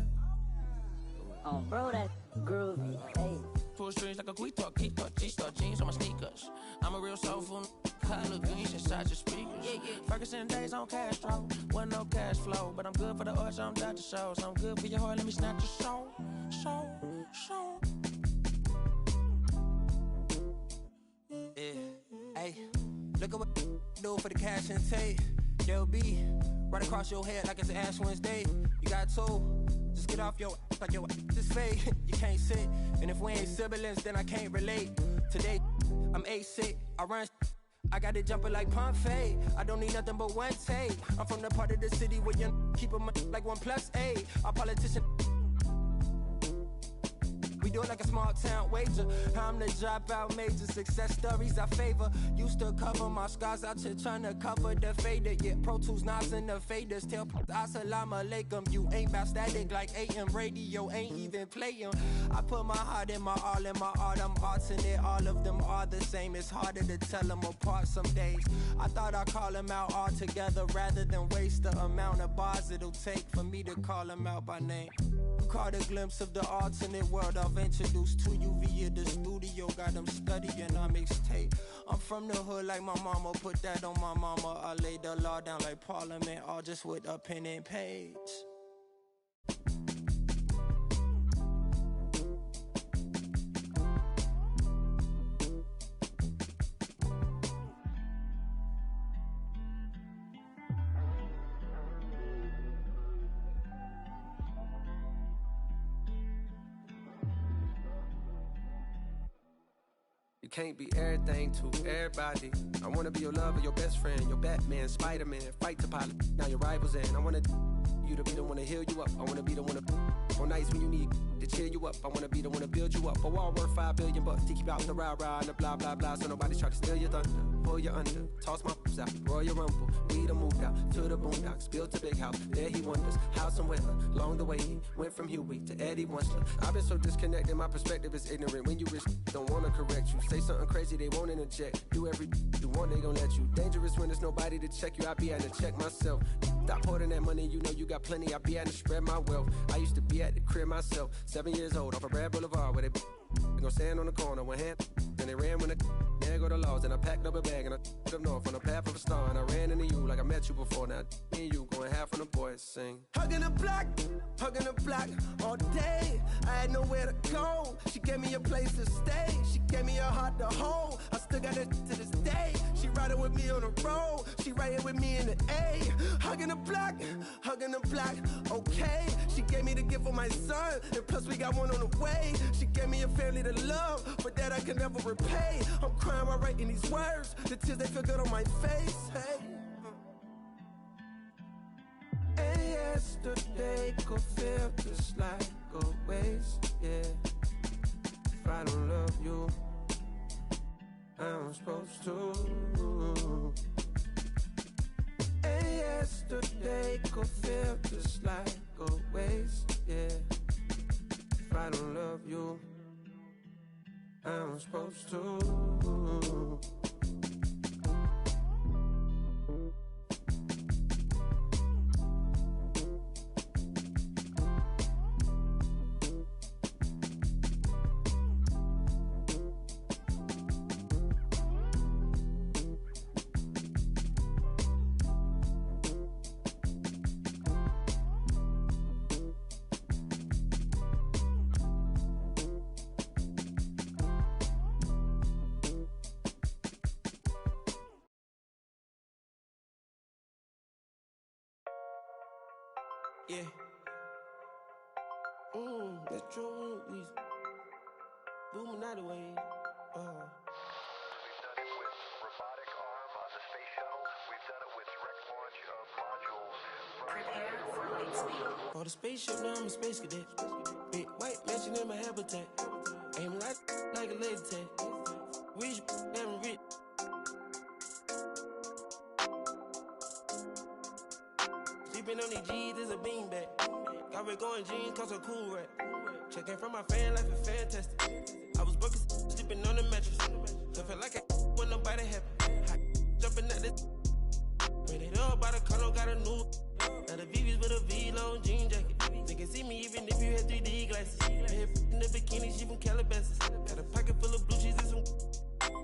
Oh, bro, that groovy. Hey. Pull strings like a quick-talk, keep-talk, G-star jeans on my sneakers. I'm a real soulful, collard greens inside your speakers. Ferguson days on Castro, wasn't no cash flow, but I'm good for the arts, I'm Dr. Shows. I'm good for your heart, let me snatch your soul. Yeah, hey, look at what do for the cash and take. They'll be right across your head like it's Ash Wednesday. You got two, just get off your like your is fake. You can't sit, and if we ain't siblings, then I can't relate. Today, I'm A-sick, I run. I got it jumping like Pompeii. I don't need nothing but one take. I'm from the part of the city where you keep them like 1+8. Our politician. We do it like a small town wager. I'm the dropout major. Success stories I favor. Used to cover my scars out here trying to cover the fader. Yeah, Pro Tools, knobs and the faders. Tell assalamu alaikum. You ain't bout static like AM radio. Ain't even playing. I put my heart in my all in my art. I'm arting it. All of them are the same. It's harder to tell them apart some days. I thought I'd call them out all together rather than waste the amount of bars it'll take for me to call them out by name. Caught a glimpse of the alternate world I've introduced to you via the studio. Got them studying on mixtape. I'm from the hood like my mama. Put that on my mama. I laid the law down like Parliament, all just with a pen and page. You can't be everything to everybody. I wanna be your lover, your best friend, your Batman, Spider-Man, fight the pilot, now your rivals in. I wanna you to be the one to heal you up. I wanna be the one to on nights when you need to cheer you up. I wanna be the one to build you up. A wall worth $5 billion to keep out the rah-rah and the blah blah blah. So nobody's try to steal your thunder, pull you under, toss my f***s out, Royal Rumble. We done moved out to the boondocks, built a big house. There he wonders how some weather. Along the way he went from Huey to Eddie Winsler. I've been so disconnected, my perspective is ignorant. When you risk, don't wanna correct you. Say something crazy, they won't interject. Do every you want, they gon' let you. Dangerous when there's nobody to check you. I be having to check myself. Stop hoarding that money, you know you got plenty. I be having to spread my wealth. I used to be at the crib myself, 7 years old, off a Brad Boulevard where they gon' stand on the corner, one hand. Then they ran when there go the laws. And I packed up a bag and I took up north on the path of a star. And I ran into you like I met you before. Now me and you going half on the boys sing. Hugging the block all day. I had nowhere to go. She gave me a place to stay. She gave me a heart to hold. I still got it to this day. She riding with me on the road. She riding with me in the A. Hugging the block, okay. She gave me the gift for my son. And plus we got one on the way. She gave me a family to love, but that I can never repay. I'm crying while writing these words. The tears, they feel good on my face. Hey. And yesterday could feel just like a waste, yeah. If I don't love you, I'm supposed to. And yesterday could feel just like a waste, yeah. If I don't love you, I'm supposed to. Yeah. Metro Weezy. Booming out the way. We've done it with robotic arm on the space shuttle. We've done it with direct launch of modules. Prepare for light speed. For the spaceship, now I'm a space cadet. Big white mansion in my habitat. Aim like a laser tag. Rich, damn rich. Sleeping on these G's is a beanbag. Got red going jeans, cause a cool rat. Checking from my fan life is fantastic. I was broken, sleeping on the mattress. So feel like I when nobody happy. Hot jumping at this. Ran it up by the condo, got a new. Now the VV's with a V-long jean jacket. They can see me even if you had 3D glasses. Head in the bikini, she from Calabasas. Got a pocket full of blue cheese and some.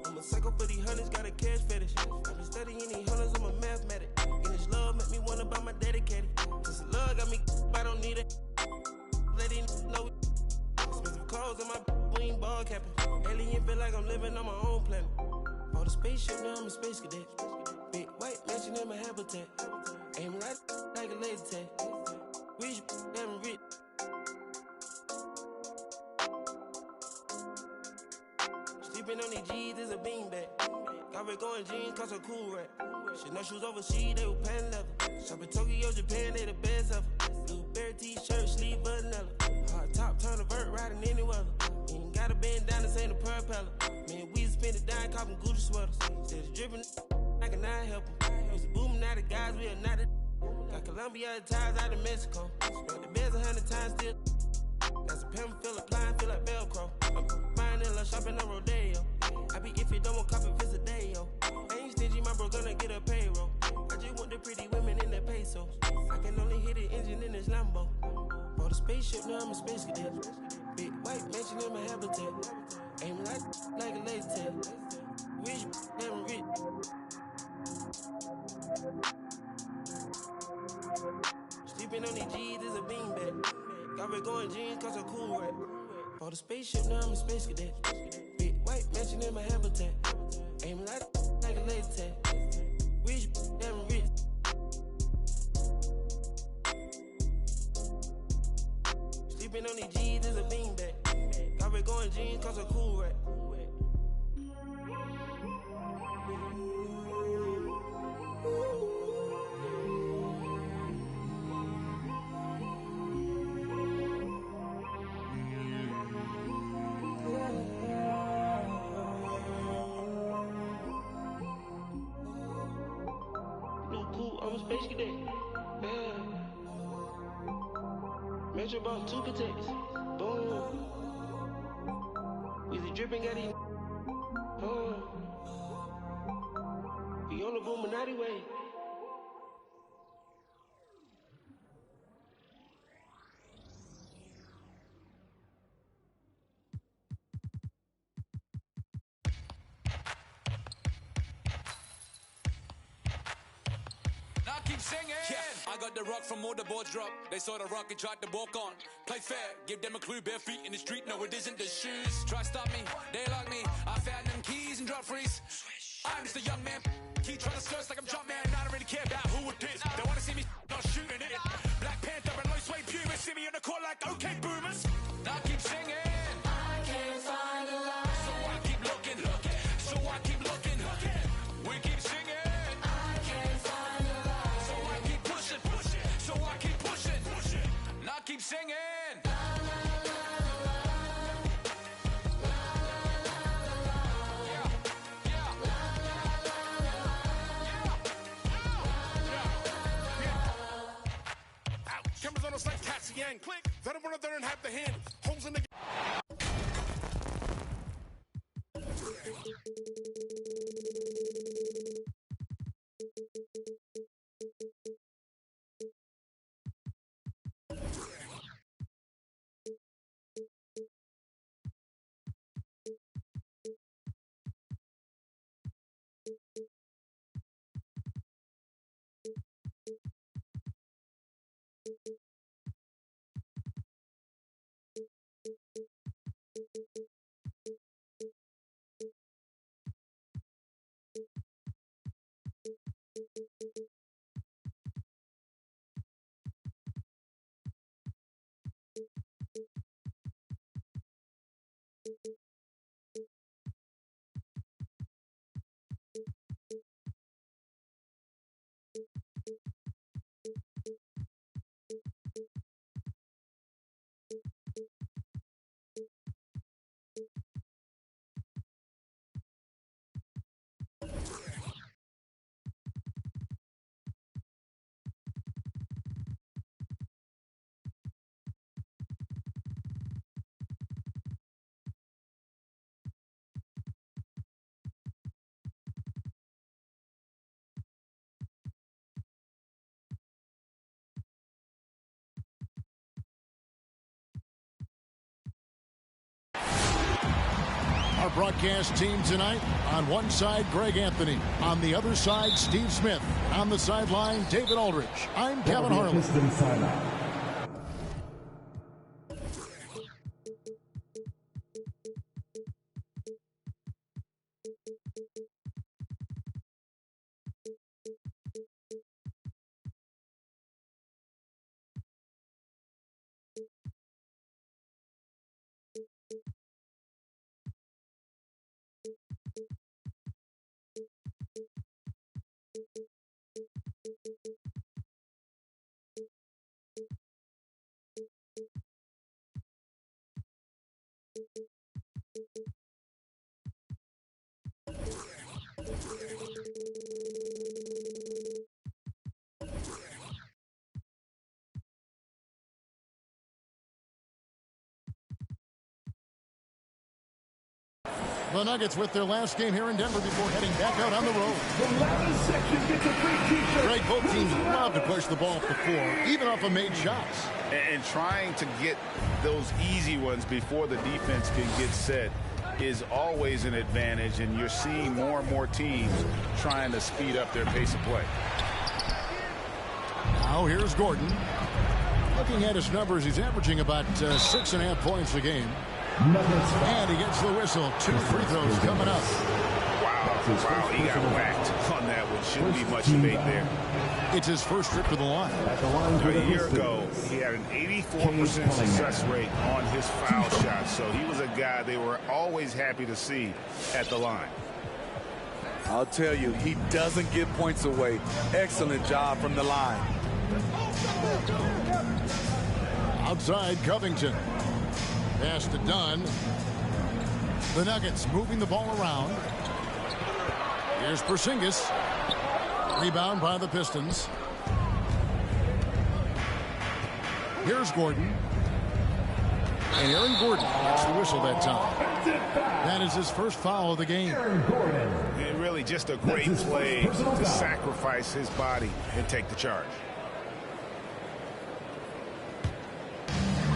I'm a psycho for these hundreds, got a cash fetish. I've been studying these hundreds, I'm a mathematic. And this love make me wanna buy my daddy caddy. This love got me, I don't need it. Let it know. Expensive clothes on my wing ball capping. Alien feel like I'm living on my own planet. For the spaceship, now I'm a space cadet. Big white mansion in my habitat. Aim like a laser tag. Rich, damn rich. Sleeping on these G's is a beanbag. Got red going jeans, cause a cool rat. Shit, no shoes overseas, they were pan leather. Shop in Tokyo, Japan, they the best ever. Blueberry t-shirt, sleeve vanilla. Hard top, turn a vert, riding any weather. Ain't gotta bend down, this ain't a propeller. Man, we spend it down, copping Gucci sweaters. Instead of dripping, I cannot help them. Used to booming out the guys, we are not the. Got Colombia ties out of Mexico. Spread the beds 100 times still. Got some pimp, feel applying, feel like Velcro. I'm buying in love, shopping on Rodeo. I be if you don't want copy, visit day, yo. I ain't stingy, my bro gonna get a payroll. I just want the pretty women in the pesos. I can only hit the engine in this Lambo. For the spaceship, now I'm a space cadet. Big white mansion in my habitat. Aim like a laser tag. Rich, damn rich. Sleeping on these G's is a beanbag. Got red going jeans, cause a cool rat. For the spaceship, now I'm a space cadet. Big white mansion in my habitat. Aim like a laser tag. Rich, damn rich. Sleeping on these G's is a beanbag. Got red going jeans, cause a cool rat. I'm a space cadet. Yeah. Metro bought 2 protects. Boom. Weezy dripping, got him. We on the Boominati way. I keep singing. Yeah, I got the rock from all the boards drop. They saw the rock and tried to walk on. Play fair, give them a clue. Bare feet in the street. No, it isn't the shoes. Try stop me, they like me. I found them keys and drop freeze. I'm just a young man. Keep trying to search like I'm jump man. I don't really care about who it is. They wanna see me not shooting it. Black Panther and low suede pumas. See me on the court like okay boomers. I keep singing. I can't find a line. So I keep looking. So I keep looking. We keep singing. Keep singing. Cameras on us like Cassie Yang. Click. Let them run up there and have the hand. Holes in the. Our broadcast team tonight, on one side, Greg Anthony. On the other side, Steve Smith. On the sideline, David Aldridge. I'm Kevin Harlan. The Nuggets with their last game here in Denver before heading back out on the road. The loudest section gets a free t-shirt. Greg, both teams love to push the ball up the floor, even off of made shots. And trying to get those easy ones before the defense can get set is always an advantage, and you're seeing more and more teams trying to speed up their pace of play. Now here's Gordon. Looking at his numbers, he's averaging about 6.5 points a game. And he gets the whistle. 2 free throws coming up. Wow, he got whacked on that one. Shouldn't be much debate there. It's his first trip to the line. A year ago, he had an 84% success rate on his foul shot. So he was a guy they were always happy to see at the line. I'll tell you, he doesn't give points away. Excellent job from the line. Outside, Covington. Pass to Dunn. The Nuggets moving the ball around. Here's Porzingis. Rebound by the Pistons. Here's Gordon. And Aaron Gordon gets the whistle that time. That is his first foul of the game. And really just a great play to sacrifice his body and take the charge.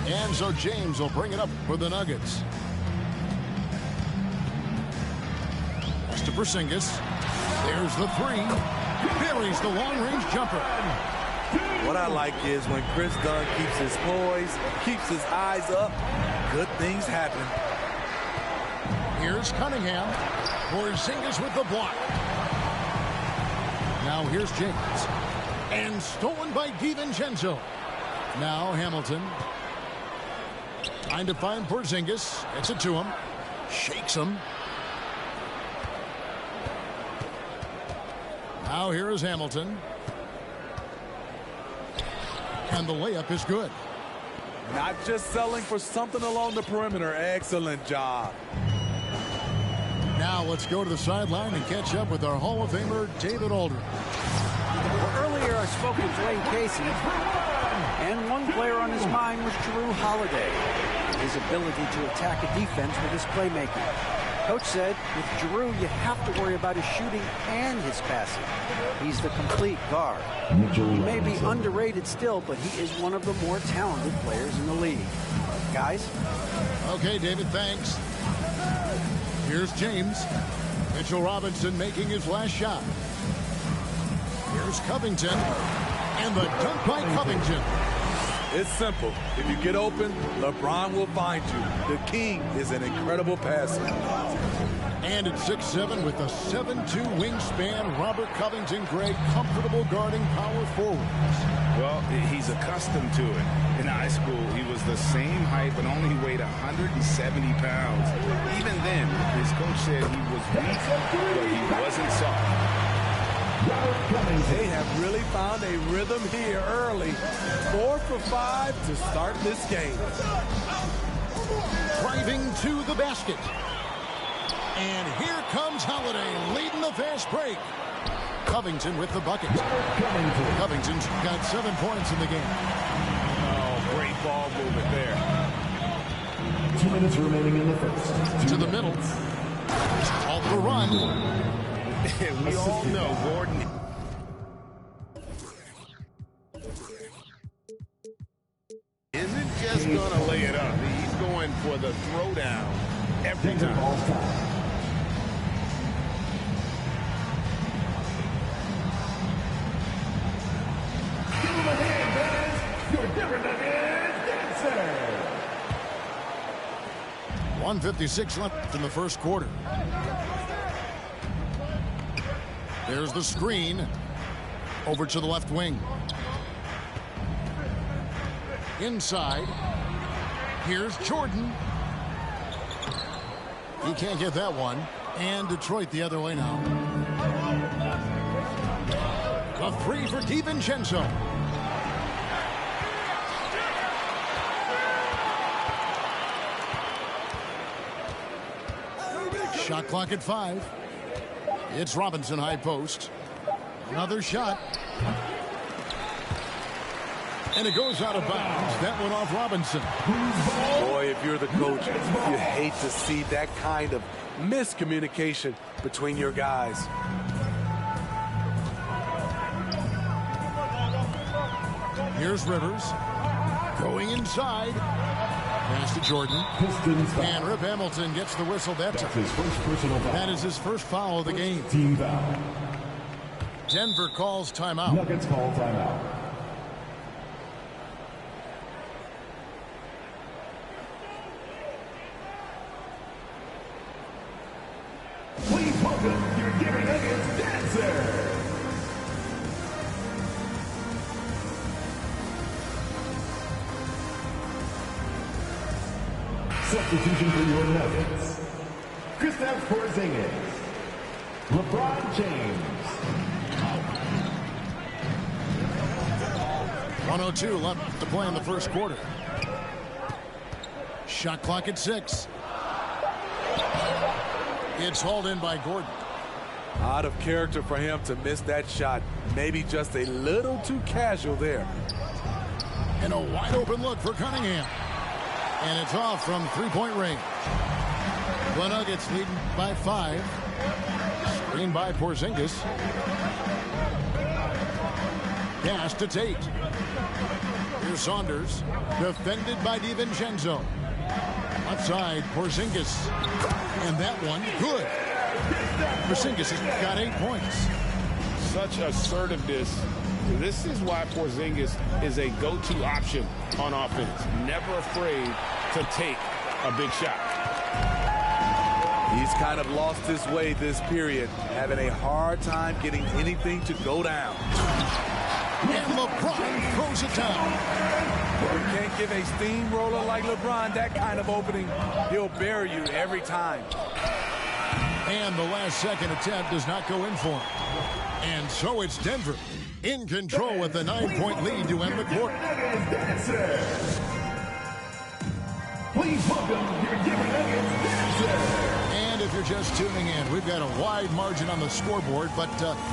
And so James will bring it up for the Nuggets. Pass to Porzingis. There's the three. Buries the long-range jumper. What I like is when Chris Dunn keeps his poise, keeps his eyes up, good things happen. Here's Cunningham. Porzingis with the block. Now here's James. And stolen by DiVincenzo. Now Hamilton. Trying to find Porzingis. Gets it to him. Shakes him. Now here is Hamilton. And the layup is good. Not just selling for something along the perimeter. Excellent job. Now let's go to the sideline and catch up with our Hall of Famer, David Aldridge. Well, earlier I spoke with Dwayne Casey, and one player on his mind was Jrue Holiday. His ability to attack a defense with his playmaking. Coach said, with Jrue, you have to worry about his shooting and his passing. He's the complete guard. He may be underrated still, but he is one of the more talented players in the league. Guys? Okay, David, thanks. Here's James. Mitchell Robinson making his last shot. Here's Covington. And the dunk by Covington. It's simple. If you get open, LeBron will find you. The king is an incredible passer. And at 6'7" with a 7'2" wingspan, Robert Covington, Greg, comfortable guarding power forwards. Well, he's accustomed to it. In high school, he was the same height, but only weighed 170 pounds. Even then, his coach said he was weak, but he wasn't soft. They have really found a rhythm here early. 4 for 5 to start this game. basket. And here comes Holiday leading the fast break. Covington with the bucket. Covington's got 7 points in the game. Oh, great ball movement there. 2 minutes remaining in the first. To the middle. Called the run. We all know Gordon isn't just going to lay it up. He's going for the throwdown every time. Give him a hand, fans. Your different dancer. 1:56 left in the first quarter. There's the screen. Over to the left wing. Inside. Here's Jordan. He can't get that one. And Detroit the other way now. A three for DiVincenzo. Shot clock at 5. It's Robinson high post. Another shot. And it goes out of bounds. That went off Robinson. Boy, if you're the coach, you hate to see that kind of miscommunication between your guys. Here's Rivers. Going inside. Pass to Jordan. And Rip Hamilton gets the whistle that time. His first personal foul. That is his first foul of the game. Team foul. Denver calls timeout. Nuggets call timeout. Please welcome your Denver Nuggets dancer. Substitution for your Nuggets. Kristaps Porzingis. LeBron James. 1:02 left to play in the first quarter. Shot clock at 6. It's hauled in by Gordon. Out of character for him to miss that shot. Maybe just a little too casual there. And a wide open look for Cunningham. And it's off from three-point range. The Nuggets leading by 5. Screen by Porzingis. Pass to Tate. Here's Saunders. Defended by DiVincenzo. Outside, Porzingis. And that one, good. Porzingis has got 8 points. Such assertiveness. This is why Porzingis is a go-to option on offense. Never afraid to take a big shot. He's kind of lost his way this period, having a hard time getting anything to go down. And LeBron throws it down. You can't give a steamroller like LeBron that kind of opening. He'll bury you every time. And the last second attempt does not go in for him. And so it's Denver in control with a 9-point lead to end the quarter. Please welcome your Denver Nuggets dancer. And if you're just tuning in, we've got a wide margin on the scoreboard, but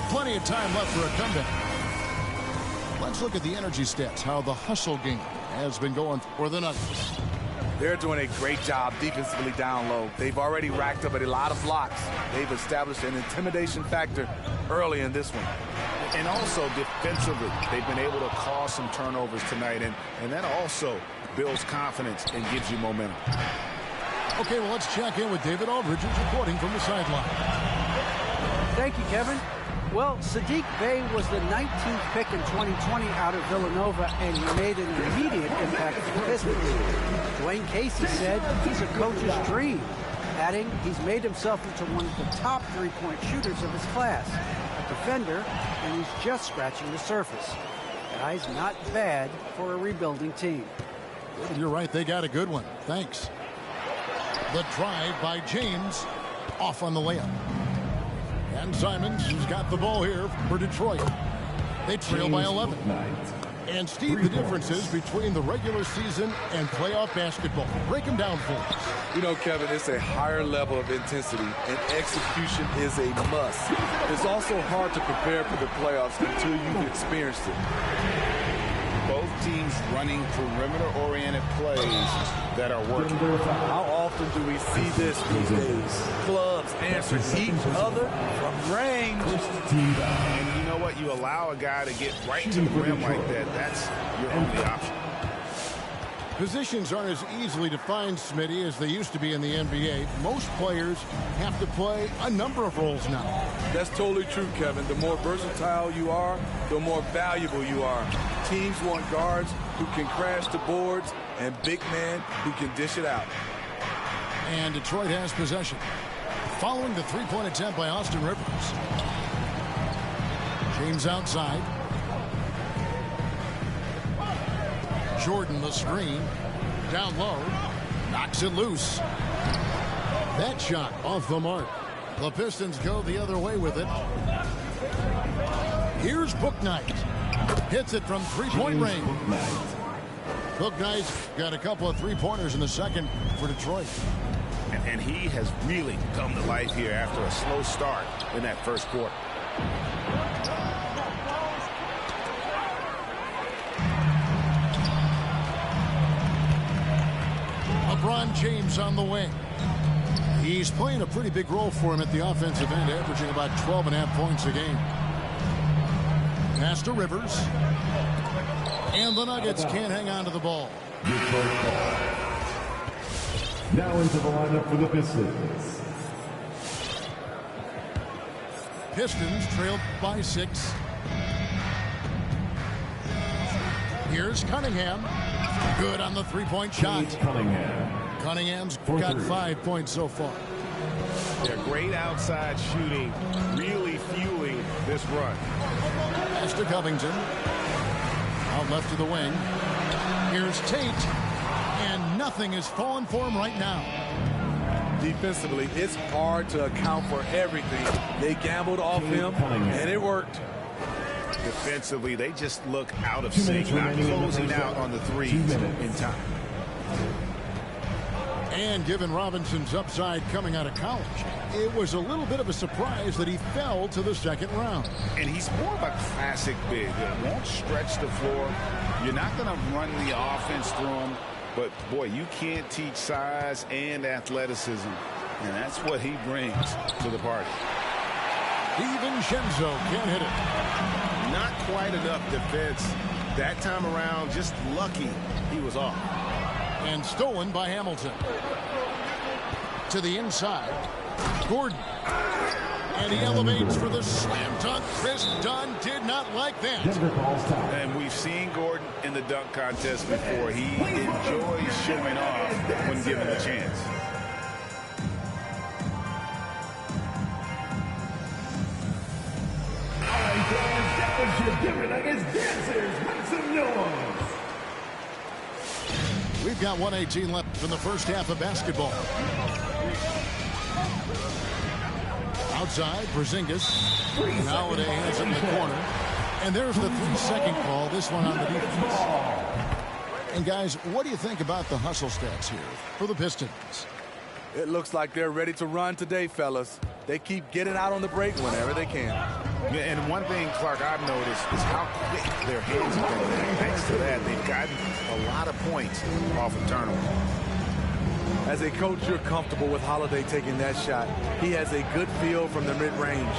plenty of time left for a comeback. Let's look at the energy stats, how the hustle game has been going for the Nuggets. They're doing a great job defensively down low. They've already racked up a lot of blocks. They've established an intimidation factor early in this one. And also defensively, they've been able to cause some turnovers tonight, and that also builds confidence and gives you momentum. Okay, well, let's check in with David Aldridge, who's reporting from the sideline. Thank you, Kevin. Well, Sadiq Bey was the 19th pick in 2020 out of Villanova, and he made an immediate impact for the Pistons. Dwayne Casey said he's a coach's dream, adding he's made himself into one of the top three-point shooters of his class, a defender, and he's just scratching the surface. Guy's not bad for a rebuilding team. You're right, they got a good one. Thanks. The drive by James, off on the layup. And Simons, who's got the ball here for Detroit. They trail by 11. And Steve, the differences between the regular season and playoff basketball. Break them down for us. You know, Kevin, it's a higher level of intensity, and execution is a must. It's also hard to prepare for the playoffs until you've experienced it. Both teams running perimeter-oriented plays that are working. How often do we see this these days? Clubs answer each other from range. And you know what? You allow a guy to get right to the rim like that. That's your only option. Positions aren't as easily defined, Smitty, as they used to be in the NBA. Most players have to play a number of roles now. That's totally true, Kevin. The more versatile you are, the more valuable you are. Teams want guards who can crash the boards and big men who can dish it out. And Detroit has possession. Following the three-point attempt by Austin Rivers. James outside. Jordan the screen. Down low. Knocks it loose. That shot off the mark. The Pistons go the other way with it. Here's Bouknight. Hits it from three-point range. Bouknight's got a couple of three-pointers in the second for Detroit. And he has really come to life here after a slow start in that first quarter. LeBron James on the wing. He's playing a pretty big role for him at the offensive end, averaging about 12.5 points a game. Pass to Rivers. And the Nuggets can't hang on to the ball. Now into the lineup for the Pistons. Pistons trailed by 6. Here's Cunningham. Good on the three-point shot. Cunningham's got 5 points so far. They're great outside shooting, really fueling this run. Pass to Covington. Out left to the wing. Here's Tate. And nothing is falling for him right now. Defensively, it's hard to account for everything. They gambled off him, and it worked. Defensively, they just look out of sync, not closing out on the threes in time. And given Robinson's upside coming out of college, it was a little bit of a surprise that he fell to the second round. And he's more of a classic big that won't stretch the floor. You're not going to run the offense through him, but boy, you can't teach size and athleticism, and that's what he brings to the party. DiVincenzo can't hit it. Not quite enough defense that time around. Just lucky he was off. And stolen by Hamilton. To the inside. Gordon. And he elevates for the slam dunk. Chris Dunn did not like that. And we've seen Gordon in the dunk contest before. He enjoys showing off when given a chance. All right, guys, that was your Denver Nuggets dancers. Make some noise. We've got 1:18 left in the first half of basketball. Outside, Porzingis. Nowadays hands in the corner. And there's the 3-second call, this one on the defense. And guys, what do you think about the hustle stats here for the Pistons? It looks like they're ready to run today, fellas. They keep getting out on the break whenever they can. And one thing, Clark, I've noticed is how quick their hands have been. Thanks to that, they've gotten a lot of points off of turnover. As a coach, you're comfortable with Holiday taking that shot. He has a good feel from the mid-range.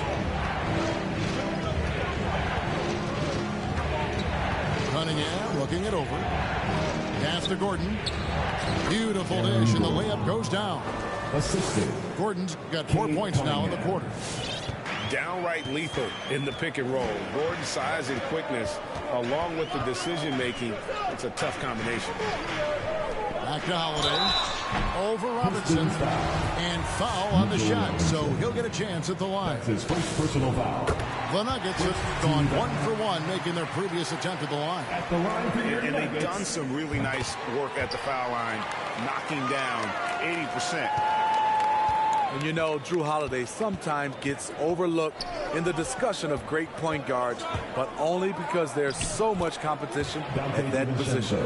Cunningham looking it over. Pass to Gordon. Beautiful dish, and the layup goes down. Assisted. Gordon's got 4 points now in the quarter. Downright lethal in the pick and roll. Gordon's size and quickness, along with the decision-making, it's a tough combination. Back to Holiday. Over Robinson. And foul on the shot, so he'll get a chance at the line. That's his first personal foul. The Nuggets have gone 1 for 1, making their previous attempt at the line. At the line for your And they've Nuggets. done some really nice work at the foul line, knocking down 80%. And you know, Drew Holiday sometimes gets overlooked in the discussion of great point guards, but only because there's so much competition at that position.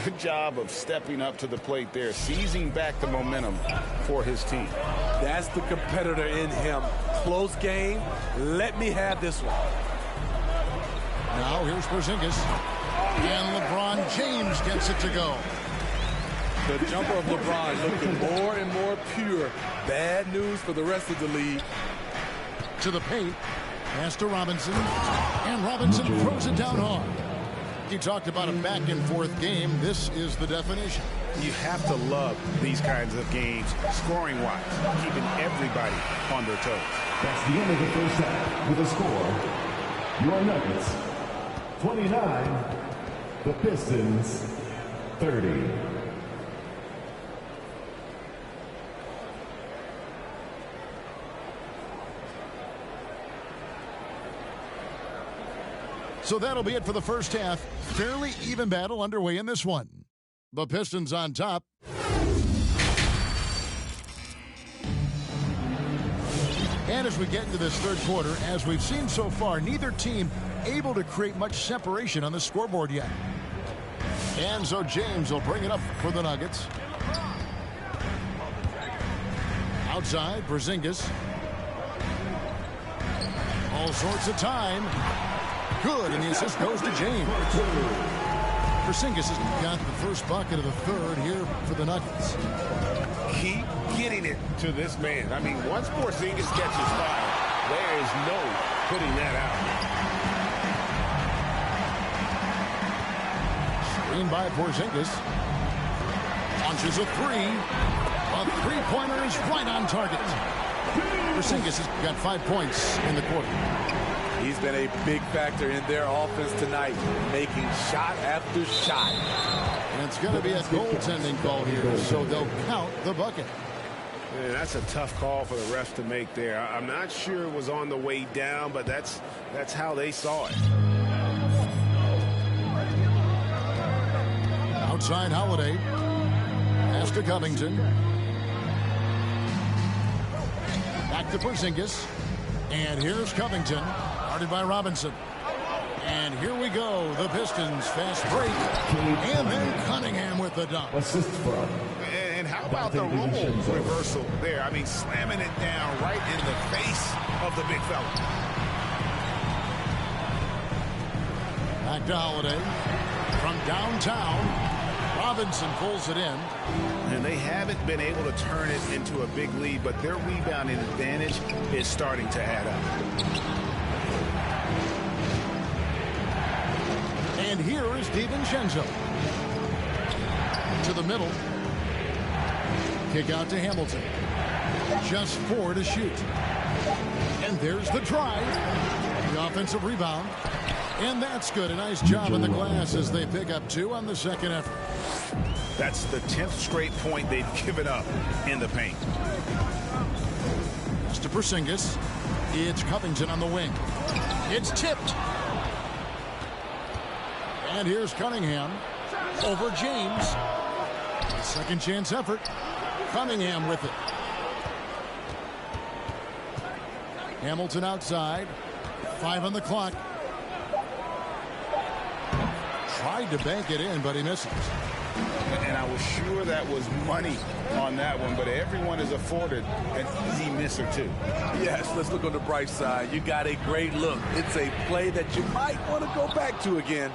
Good job of stepping up to the plate there, seizing back the momentum for his team. That's the competitor in him. Close game. Let me have this one. Now here's Porzingis. And LeBron James gets it to go. The jumper of LeBron looking more and more pure. Bad news for the rest of the league. To the paint. Pass to Robinson. And Robinson throws it down hard. He talked about a back-and-forth game. This is the definition. You have to love these kinds of games, scoring-wise, keeping everybody on their toes. That's the end of the first half with a score. Your Nuggets, 29. The Pistons, 30. So that'll be it for the first half. Fairly even battle underway in this one. The Pistons on top. And as we get into this third quarter, as we've seen so far, neither team able to create much separation on the scoreboard yet. And so James will bring it up for the Nuggets. Outside, Porzingis. All sorts of time. Good, and the assist goes to James. Porzingis has got the first bucket of the third here for the Nuggets. Keep getting it to this man. I mean, once Porzingis catches fire, there is no putting that out. Screen by Porzingis. Launches a three. A three-pointer is right on target. Porzingis has got 5 points in the quarter. He's been a big factor in their offense tonight, making shot after shot. And it's going to be a goaltending call here, so they'll count the bucket. Man, that's a tough call for the refs to make there. I'm not sure it was on the way down, but that's how they saw it. Outside Holiday. Pass to Covington. Back to Porzingis. And here's Covington. Guarded by Robinson. And here we go. The Pistons fast break. And then Cunningham with the dunk. Assist from. And how about the role reversal there? I mean, slamming it down right in the face of the big fella. Back to Holiday. From downtown. Robinson pulls it in. And they haven't been able to turn it into a big lead, but their rebounding advantage is starting to add up. And here is DiVincenzo. To the middle. Kick out to Hamilton. Just 4 to shoot. And there's the drive. The offensive rebound. And that's good. A nice job in the glass as they pick up 2 on the second effort. That's the 10th straight point they've given up in the paint. Pass to Porzingis. It's Covington on the wing. It's tipped. And here's Cunningham over James. Second chance effort. Cunningham with it. Hamilton outside. 5 on the clock. Tried to bank it in, but he misses. And I was sure that was money on that one, but everyone is afforded an easy miss or two. Yes, let's look on the bright side. You got a great look. It's a play that you might want to go back to again.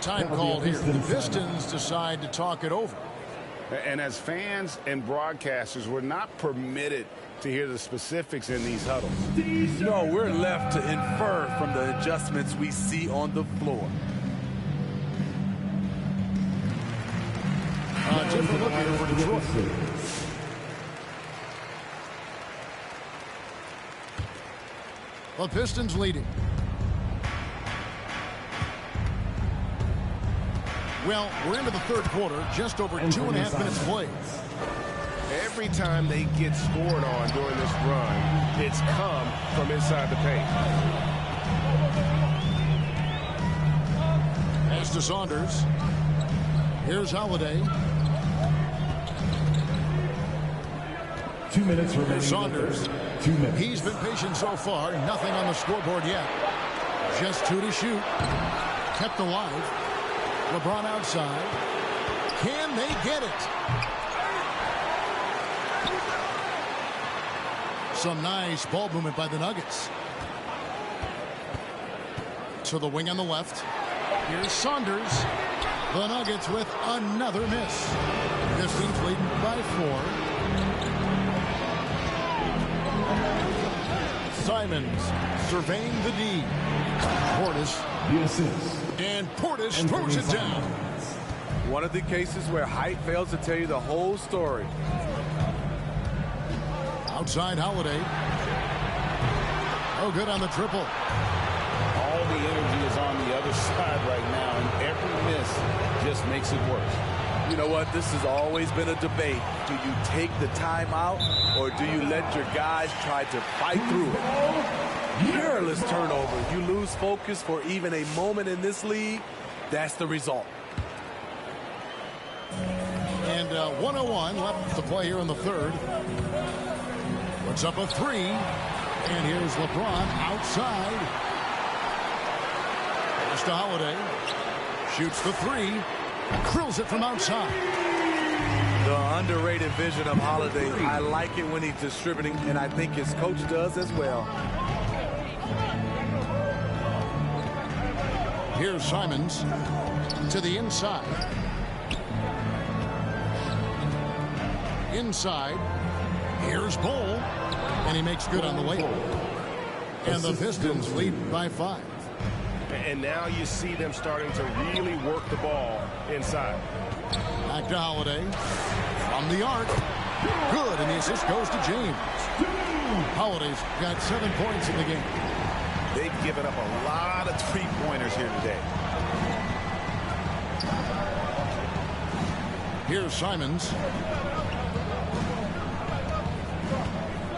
Time called here. The Pistons decide to talk it over. And as fans and broadcasters, we're not permitted to hear the specifics in these huddles. No, we're left to infer from the adjustments we see on the floor. Different look here for Detroit. The Pistons leading. Well, we're into the third quarter, just over 2.5 minutes played. Every time they get scored on during this run, it's come from inside the paint. Pass to Saunders. Here's Holiday. 2 minutes remaining. Saunders. 2 minutes. He's been patient so far. Nothing on the scoreboard yet. Just 2 to shoot. Kept alive. LeBron outside. Can they get it? Some nice ball movement by the Nuggets. To the wing on the left. Here's Saunders. The Nuggets with another miss. Pistons leading by 4. Simons surveying the D. Portis. The assist. And Portis throws it down. One of the cases where height fails to tell you the whole story. Outside Holiday. Oh, good on the triple. All the energy is on the other side right now, and every miss just makes it worse. You know what? This has always been a debate. Do you take the timeout, or do you let your guys try to fight through it? Careless turnover. You lose focus for even a moment in this league. That's the result. And 101 left to play here in the third. Puts up a 3. And here's LeBron outside. Pass to Holiday. Shoots the 3. Drills it from outside. The underrated vision of Holiday. I like it when he's distributing, and I think his coach does as well. Here's Simons to the inside. Inside. Here's Bull. And he makes good on the layup. And the Pistons lead by 5. And now you see them starting to really work the ball inside. Back to Holiday. From the arc. Good, and the assist goes to James. Holiday's got 7 points in the game. They've given up a lot of three-pointers here today. Here's Simons.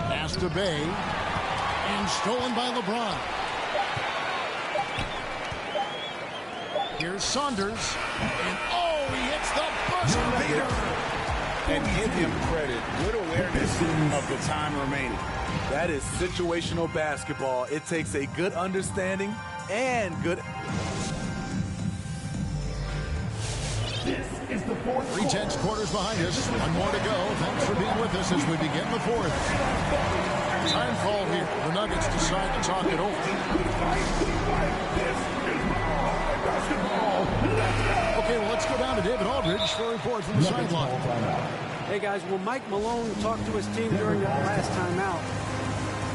Pass to Bay. And stolen by LeBron. Here's Saunders. And oh, he hits the buzzer beater. And give him credit. Good awareness of the time remaining. That is situational basketball. It takes a good understanding and good... This is the fourth. 3/10 quarters behind us. 1 more to go. Thanks for being with us as we begin the fourth. Time call here. The Nuggets decide to talk it over. Okay, well, let's go down to David Aldridge for a report from the sideline. Hey, guys, well, Mike Malone talked to his team during the last time out.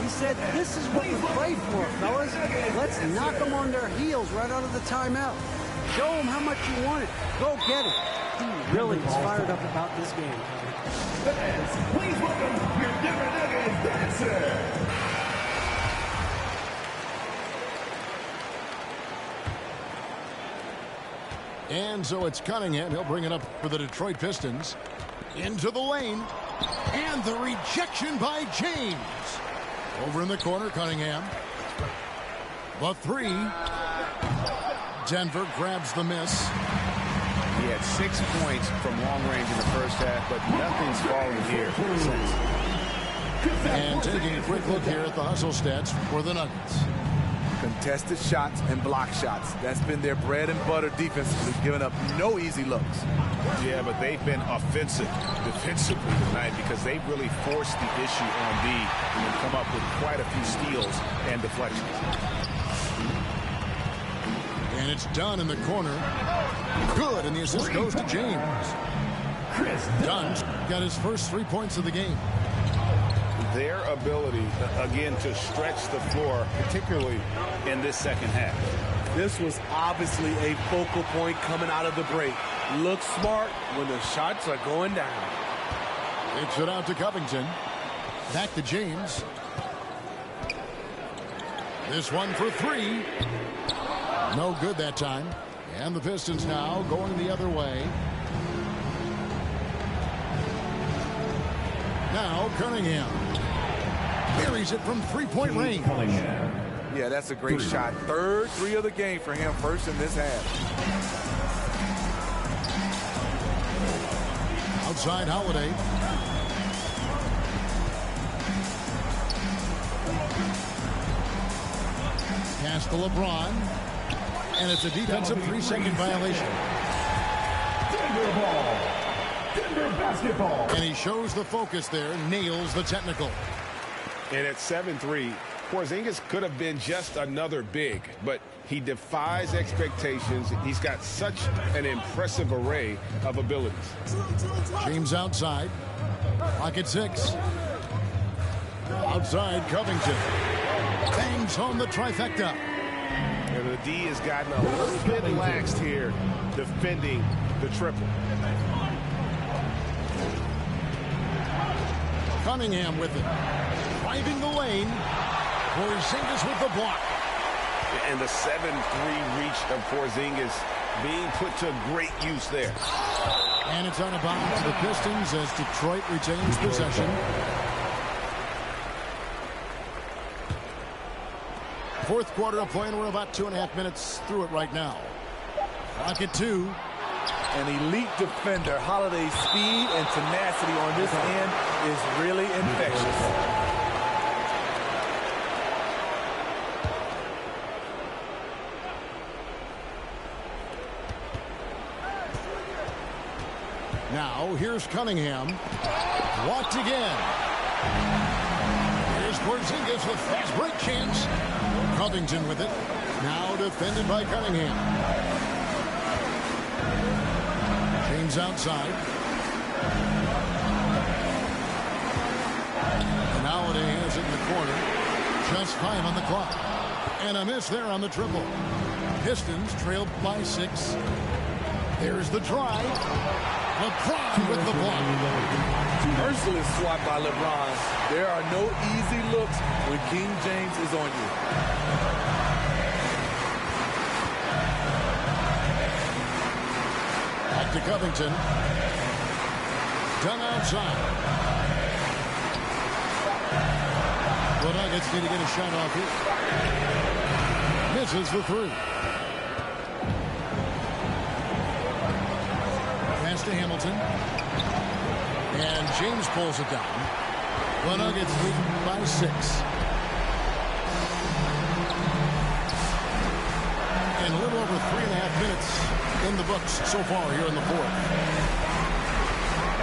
He said, this is what we play for, fellas. Let's knock them on their heels right out of the timeout. Show them how much you want it. Go get it. He really is fired up about this game. Fans, please welcome your Denver Nuggets dancer. And so it's Cunningham. He'll bring it up for the Detroit Pistons. Into the lane. And the rejection by James. Over in the corner, Cunningham. The 3. Denver grabs the miss. He had 6 points from long range in the first half, but nothing's falling here since. And taking a quick look here at the hustle stats for the Nuggets. Contested shots and block shots. That's been their bread and butter defensively, giving up no easy looks. Yeah, but they've been offensive defensively tonight because they really forced the issue on B and come up with quite a few steals and deflections. And it's Dunn in the corner. Good, and the assist goes to James. Dunn's got his first 3 points of the game. Their ability, again, to stretch the floor, particularly in this second half. This was obviously a focal point coming out of the break. Look smart when the shots are going down. Takes it out to Covington. Back to James. This one for 3. No good that time. And the Pistons now going the other way. Now Cunningham. Buries it from 3-point range. Yeah, that's a great shot. Third 3 of the game for him, first in this half. Outside Holiday. Pass to LeBron. And it's a defensive 3-second violation. Denver ball. Denver basketball. And he shows the focus there, nails the technical. And at 7'3", Porzingis could have been just another big, but he defies expectations. He's got such an impressive array of abilities. James outside. Pocket 6. Outside, Covington. Bangs home the trifecta. And the D has gotten a little bit laxed here defending the triple. Cunningham with it. Driving the lane. Porzingis with the block. And the 7'3" reach of Porzingis being put to great use there. And it's out of bounds to the Pistons as Detroit retains possession. Fourth quarter of play, and we're about 2.5 minutes through it right now. Pocket 2. An elite defender. Holiday's speed and tenacity on this end is really infectious. Now, here's Cunningham. Blocked again. Here's Porzingis with fast break chance. Covington with it. Now defended by Cunningham. James outside. And Holiday has it in the corner. Just 5 on the clock. And a miss there on the triple. Pistons trailed by 6. There's the drive. LeBron with the block. Merciless swat by LeBron. There are no easy looks when King James is on you. Back to Covington. Done outside. The Nuggets need to get a shot off here. Misses the 3. To Hamilton. And James pulls it down. The Nuggets lead by 6. And a little over 3.5 minutes in the books so far here in the fourth.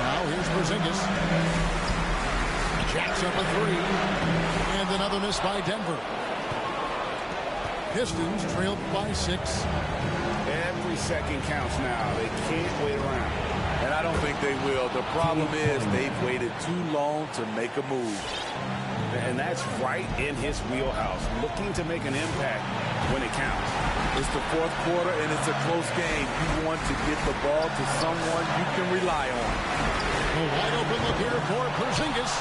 Now here's Porzingis. Jacks up a 3. And another miss by Denver. Pistons trailed by 6. Every second counts now. They can't wait around. And I don't think they will. The problem is they've waited too long to make a move. And that's right in his wheelhouse. Looking to make an impact when it counts. It's the fourth quarter and it's a close game. You want to get the ball to someone you can rely on. A wide open look here for Porzingis.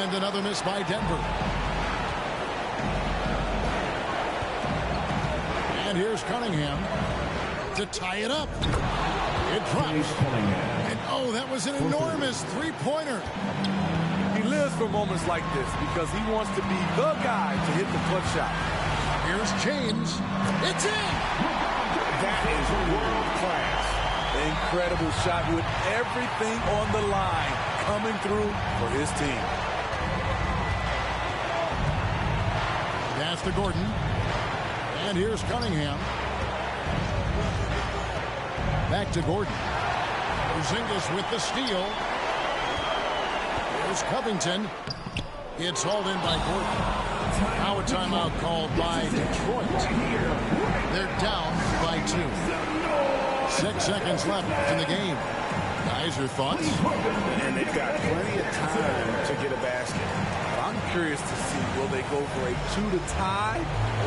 And another miss by Denver. And here's Cunningham to tie it up. It drops. And oh, that was an enormous three-pointer. He lives for moments like this because he wants to be the guy to hit the clutch shot. Here's James. It's in. That is world class. Incredible shot with everything on the line coming through for his team. Pass to Gordon. And here's Cunningham. Back to Gordon. Porzingis with the steal. There's Covington. It's hauled in by Gordon. Now a timeout called by Detroit. They're down by 2. 6 seconds left in the game. Guys, your thoughts? And they've got plenty of time to get a basket. I'm curious to see, will they go for a 2 to tie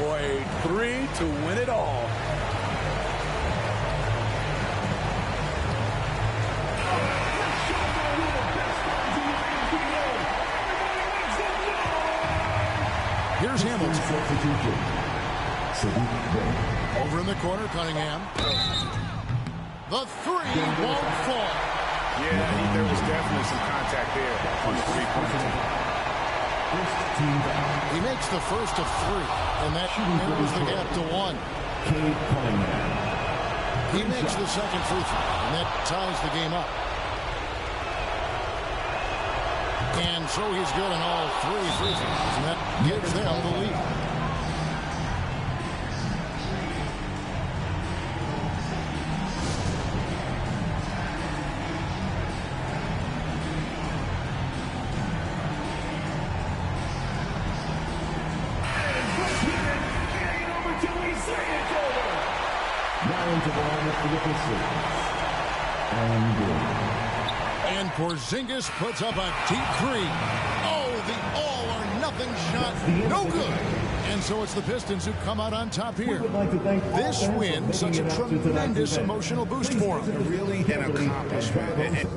or a 3 to win it all? Here's Hamilton. Over in the corner, Cunningham. The 3 won't fall. Yeah, there was definitely some contact there on the three-point. He makes the first of 3, and that narrows the gap to 1. He makes the second free throw, and that ties the game up. And so he's good in all 3 free throws, and that gives them the lead. return to the lineup for the Pistons. And good. And Porzingis puts up a deep three. Oh, the all-or-nothing shot. No good. And so it's the Pistons who come out on top here. Like to thank This win, such a tremendous emotional boost for them. Really an accomplishment.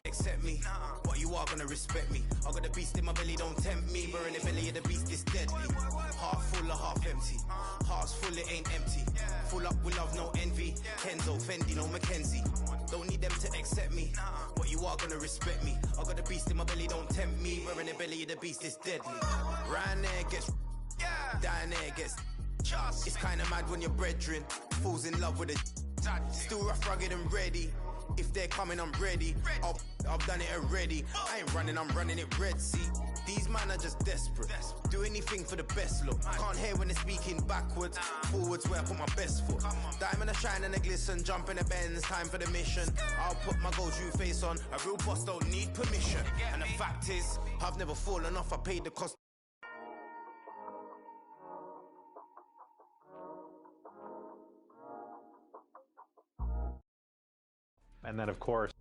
Accept me, but you are gonna respect me. I got the beast in my belly, don't tempt me. We're in the belly of the beast, it's deadly. Half full or half empty. Heart's full, it ain't empty. Full up with love, no envy. Kenzo, Fendi, no Mackenzie. Don't need them to accept me, but you are gonna respect me. I got the beast in my belly, don't tempt me. We're in the belly of the beast, it's deadly. Round there gets, down there gets. It's kinda mad when your brethren falls in love with it. Still rough, rugged and ready. If they're coming, I'm ready. I've done it already. I ain't running, I'm running it Red Sea. These man are just desperate. Do anything for the best look. Can't hear when they're speaking backwards. Forwards where I put my best foot. Diamond a shine and a glisten. Jump in the Benz, time for the mission. I'll put my gold shoe face on. A real boss don't need permission. And the fact is, I've never fallen off. I paid the cost. And then, of course,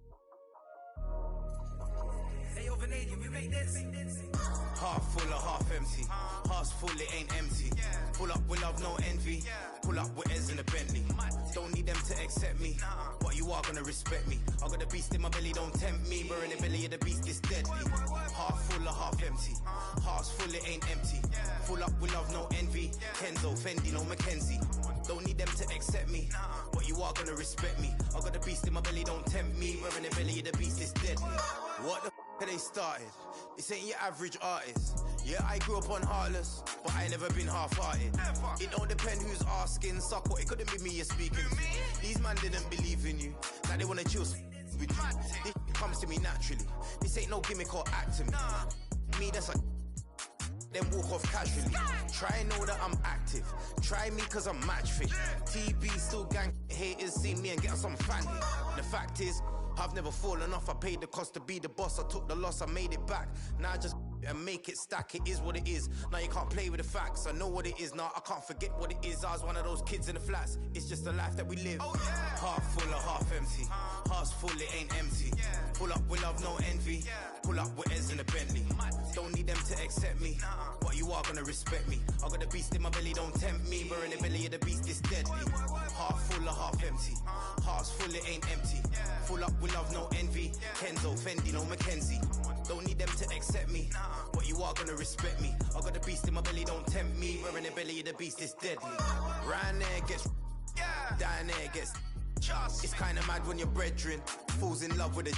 Half full or half empty. Heart's full, it ain't empty. Pull up with love, no envy. Pull up with Ez in a Bentley. Don't need them to accept me, but you are gonna respect me. I got the beast in my belly, don't tempt me. We're in the belly of the beast, it's deadly. Half full or half empty. Heart's full, it ain't empty. Full up with love, no envy. Kenzo, Fendi, no Mackenzie. Don't need them to accept me, but you are gonna respect me. I got the beast in my belly, don't tempt me. We're in the belly of the beast, it's deadly. What the f*** they started? This ain't your average artist. Yeah, I grew up on Heartless, but I never been half-hearted. It don't depend who's asking, suck what, it couldn't be me you're speaking to. These man didn't believe in you, now they wanna chill with you. This comes to me naturally. This ain't no gimmick or act to me. Me, that's a then walk off casually. Try know that I'm active. Try me cause I'm match fit. TB still gang haters see me and get on some family. The fact is, I've never fallen off. I paid the cost to be the boss. I took the loss, I made it back. Now I just and make it stack. It is what it is. Now you can't play with the facts. I know what it is now. I can't forget what it is. I was one of those kids in the flats. It's just the life that we live. Half full or half empty. Heart's full, it ain't empty. Pull up with love, no envy. Pull up with Ez in a Bentley. Don't need them to accept me, but you are gonna respect me. I got the beast in my belly, don't tempt me. We're in the belly of the beast, it's deadly. Half full or half empty. Heart's full, it ain't empty. Full up with love, no envy. Kenzo, Fendi, no Mackenzie. Don't need them to accept me, but you are gonna respect me. I got the beast in my belly, don't tempt me. We're in the belly of the beast, it's deadly. Round there gets, down there gets. It's kinda mad when your brethren falls in love with a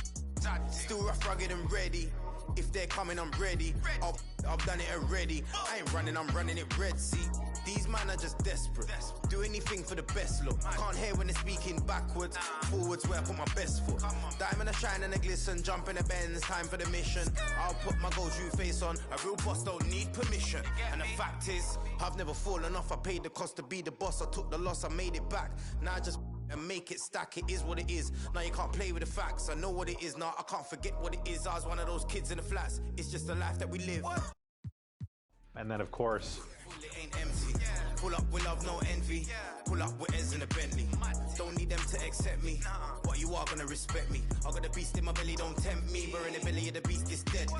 still rough, rugged and ready. If they're coming, I'm ready. I've done it already. I ain't running, I'm running it Red Sea. These man are just desperate. Do anything for the best look. Can't hear when they're speaking backwards. Forwards where I put my best foot. Diamond a shine and a glisten. Jump in the Benz, time for the mission. I'll put my gold shoe face on. A real boss don't need permission. And the fact is, I've never fallen off. I paid the cost to be the boss. I took the loss, I made it back. Now I just and make it stack. It is what it is. Now you can't play with the facts. I know what it is now. I can't forget what it is. I was one of those kids in the flats. It's just the life that we live. and then, of course, It ain't empty. Pull up with love, no envy. Pull up with Ez in a Bentley. Don't need them to accept me, but you are gonna respect me. I got the beast in my belly, don't tempt me. We're in the belly of the beast, it's deadly.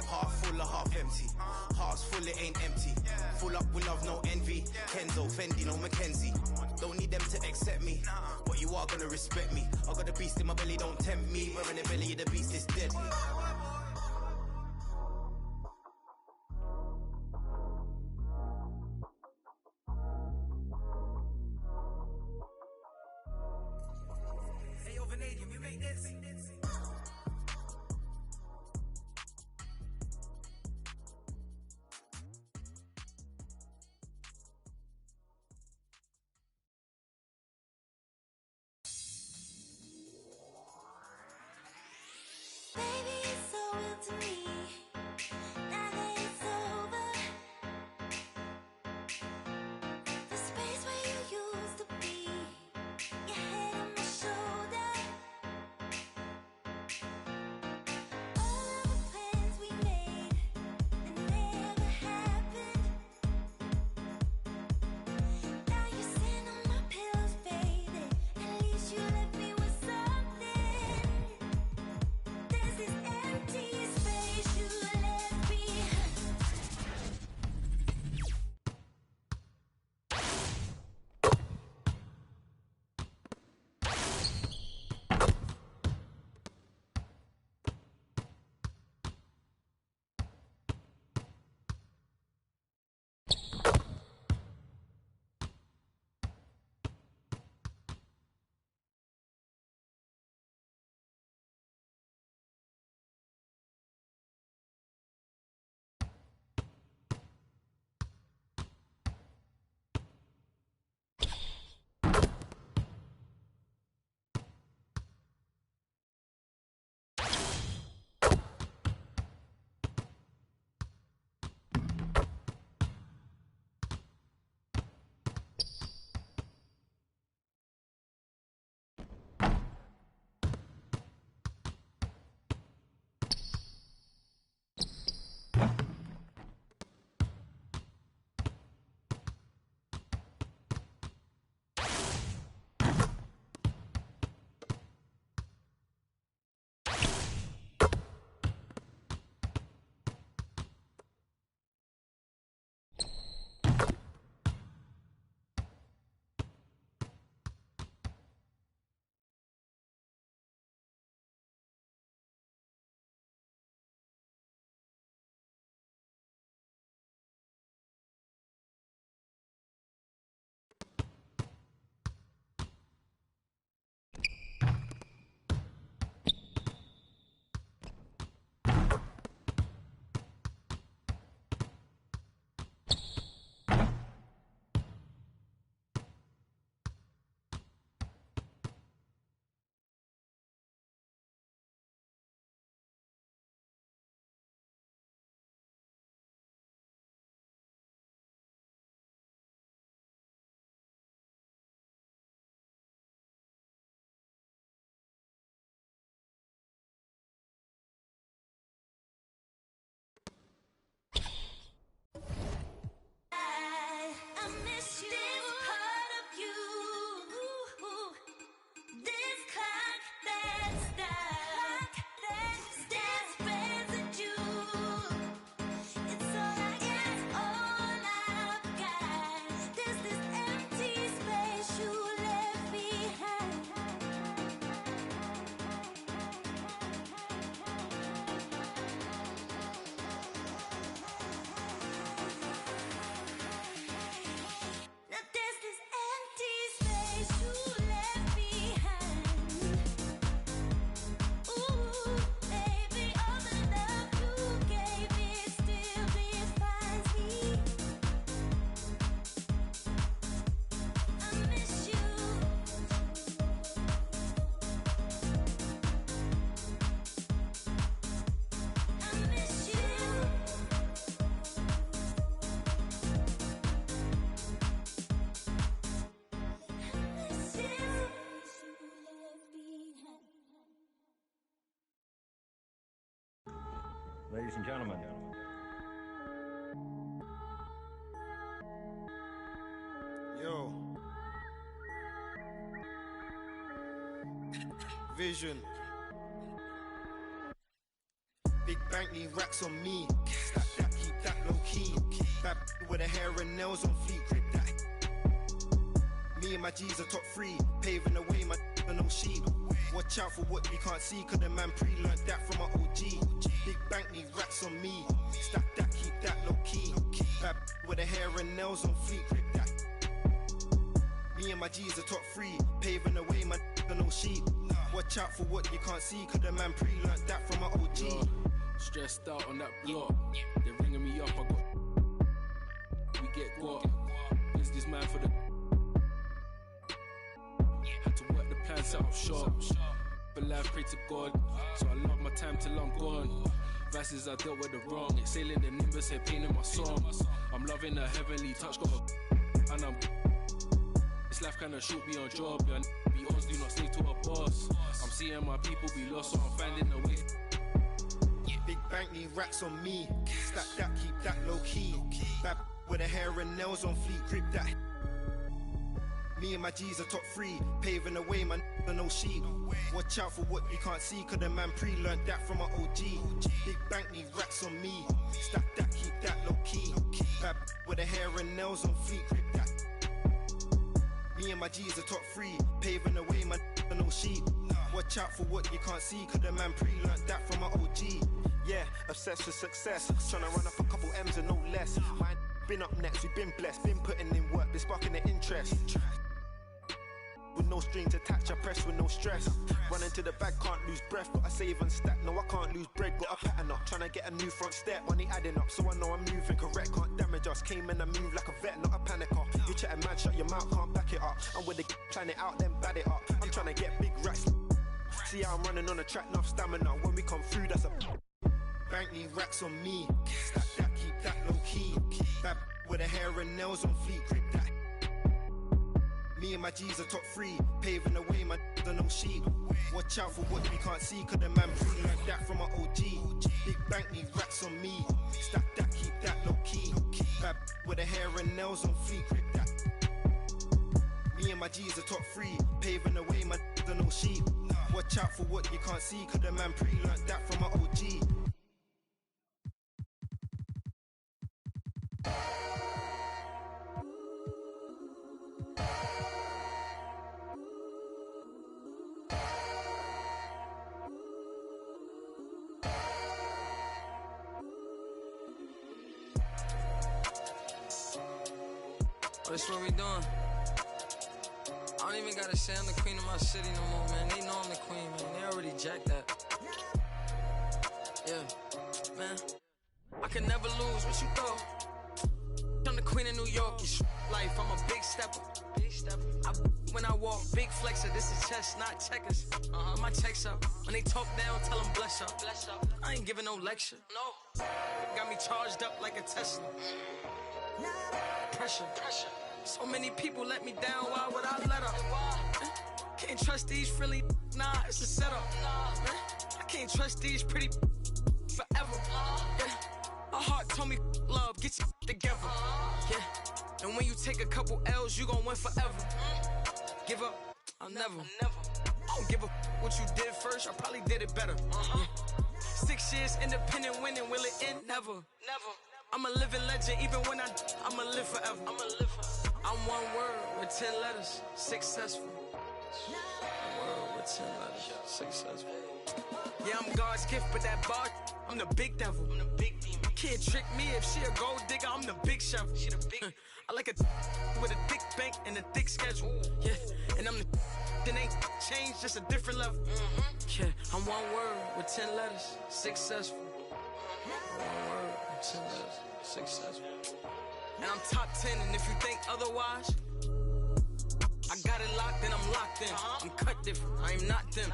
Half full or half empty. Heart's full, it ain't empty. Full up with love, no envy. Kenzo, Fendi, no Mackenzie. Don't need them to accept me, but you are gonna respect me. I got the beast in my belly, don't tempt me. We're in the belly of the beast, it's deadly. Hey, yo, Vanadium, you make that. Ladies and gentlemen. Yo. Vision. Big bank need racks on me. Stack that, keep that low key. Bad with the hair and nails on fleek. Grip that. Me and my G's are top 3. Paving the way, my no sheep. Watch out for what you can't see, cause the man pre-learned that from my OG. Big bank need racks on me. Stack that, keep that low key. Bad with the hair and nails on fleek. Grip that. Me and my G's are top 3. Paving the way, my no sheep. Watch out for what you can't see, cause the man pre-learned that from my OG. Stressed out on that block. They're ringing me up, I got. We get what? Is this man for the. Had to work the plan, set up shop. But life, pray to God. So I love my time till I'm gone. Verses I dealt with the wrong. Exhaling the nimbus, head pain in my song. I'm loving a heavenly touch, got a. And I'm. This life kinda shoot me on job. Yeah, be honest, do not stay to a boss. I'm seeing my people be lost, so I'm finding a way. Big bank need racks on me. Stack that, keep that low key. Bad with the hair and nails on fleek. Grip that. Me and my G's are top 3. Paving the way, man, no sheep. Watch out for what you can't see, cause the man pre-learned that from my OG. Big bank need racks on me. Stack that, keep that low key. Bad with the hair and nails on fleek. Grip that. Me and my G's are top 3. Paving the way, man, no sheep. Watch out for what you can't see, cause the man pre-learned that from my OG. Yeah, obsessed with success. Tryna run up a couple M's and no less. Mine been up next, we've been blessed. Been putting in work, been sparking the interest. With no strings attached, I press with no stress. Running to the bag, can't lose breath. Gotta save and stack, no I can't lose bread. Got a pattern up, tryna get a new front step. Money adding up, so I know I'm moving correct. Can't damage us, came in and move like a vet, not a panicker. You chatting man, shut your mouth, can't back it up. I'm with the plan it out, then bad it up. I'm tryna get big racks. See how I'm running on the track, enough stamina. When we come through, that's a bank need racks on me. Stack that, keep that low key. Bad with the hair and nails on fleek. Grip that. Me and my G's are top 3. Paving the way, my no sheep. Watch out for what you can't see, cause the man pre-learned that from my OG. Big bank need racks on me. Stack that, keep that low key. Bad with the hair and nails on fleek. Grip that. Me and my G's are top 3. Paving the way, my no sheep. Watch out for what you can't see, cause the man pre-learned that from my OG. That's what we doing. I don't even gotta say I'm the queen of my city no more, man. They know I'm the queen, man. They already jacked that. Yeah, man. I can never lose. What you thought? I'm the queen of New York. It's life. I'm a big stepper. When I walk, big flexer. This is chess, not checkers. My checks up. When they talk down, tell them bless up. I ain't giving no lecture. No. Got me charged up like a Tesla. Pressure. So many people let me down, why would I let up? Can't trust these friendly, nah, it's a setup. Man, I can't trust these pretty forever. Yeah. My heart told me love, get your together. Yeah. And when you take a couple L's, you gon' win forever. Give up, I'll never. I don't give a what you did first, I probably did it better. Yeah. 6 years independent winning, will it end? Never. I'm a living legend, even when I'ma live forever. I'm one word with 10 letters, successful. One word with 10 letters, successful. Yeah, I'm God's gift, but that bar, I'm the big devil. I'm the big demon. Can't trick me if she a gold digger, I'm the big shovel. She the big. I like a with a thick bank and a thick schedule. Yeah, and I'm the that ain't changed, just a different level. Yeah, I'm one word with 10 letters, successful. One word with 10 letters, successful. And I'm top 10, and if you think otherwise, I got it locked and I'm locked in. I'm cut different, I am not them.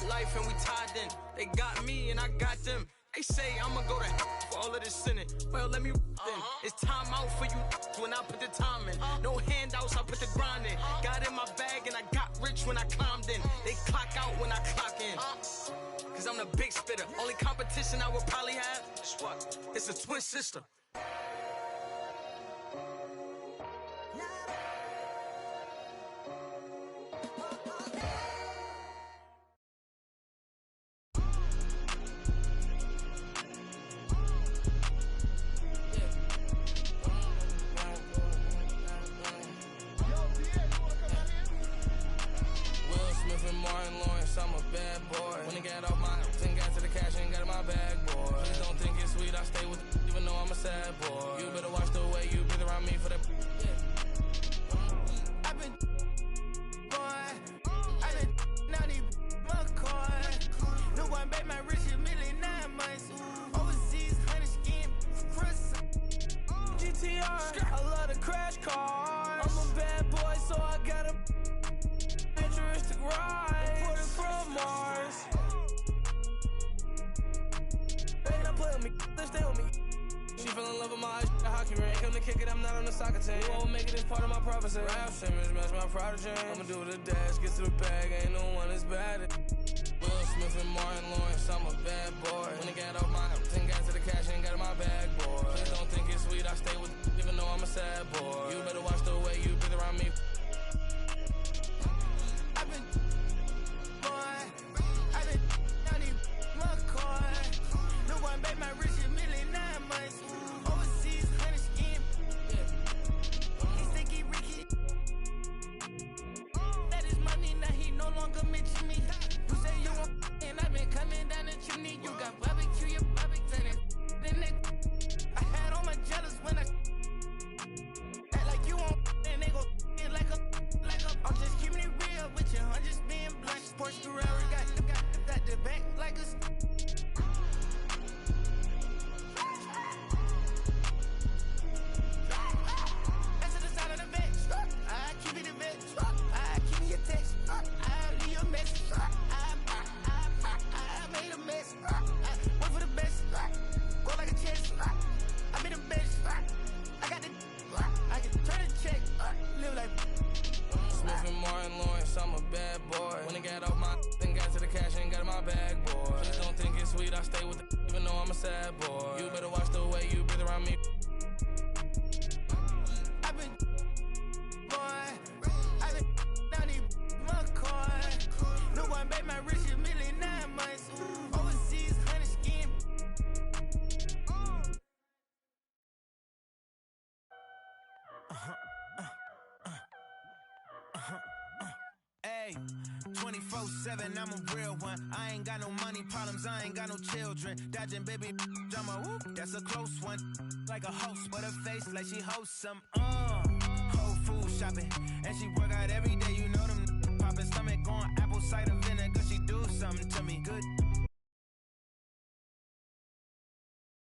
Life and we tied in. They got me and I got them. They say I'ma go to hell for all of this sinning. Well, let me then. It's time out for you when I put the time in. No handouts, I put the grind in. Got in my bag and I got rich when I climbed in. They clock out when I clock in. Cause I'm the big spitter. Only competition I would probably have is what? It's a twin sister. I'm a bad boy. When I got off my and got to the cash and got in my bag, boy. Please don't think it's sweet, I stay with even though I'm a sad boy. You better watch the way you breathe around me for that. I've been naughty McCoy. No one bet my rich a million 9 months. Overseas, 100 skin, Chris. GTR, I love the crash car. I'm a bad boy, so I got a futuristic ride. Imported from Mars. They not play with me, they stay with me. She fell in love with my hockey ring. Come to kick it, I'm not on the soccer team. You won't make it, it's part of my prophecy. Rap Simmons, match my prodigy. I'ma do the dash, get to the bag, ain't no one as bad as Will Smith and Martin Lawrence, I'm a bad boy. When I got off my and got to the cash and got in my bag, boy. Please don't think it's sweet, I stay with even though I'm a sad boy. You better watch the way you breathe around me. I've been naughty McCoy. No one bet my rich a million 9 months. Overseas, 100 skin. He sticky Ricky. That is money, now he no longer mention me. You say you want and I've been coming down the chimney. You got barbecue, your barbecue, then I had all my jealous when I act like you want and they go like a. I'm just keeping it real with you, I'm just being blunt. Porsche Ferrari got the back like a. That's to the side of the bed. I keep it in bed. I keep me a text. I leave a message. I made a mess. Wait for the best. Go like a chest. I made the best. I got the. I can turn a check. Live like. Smith and Martin Lawrence, I'm a bad boy. When I got off my and got to the cash and got in my bag, boy. Please don't think it's sweet, I stay with it, even though I'm a sad boy. You better watch the way you breathe around me. I've been naughty McCoy. No one bet my rich a million 9 months. Overseas, 100 skin. Hey, 24/7, I'm a real one. I ain't got no money problems, I ain't got no children. Dodging baby, I'm a whoop, that's a close one. Like a host, but her face like she hosts some. Whole food shopping, and she work out every day, you know the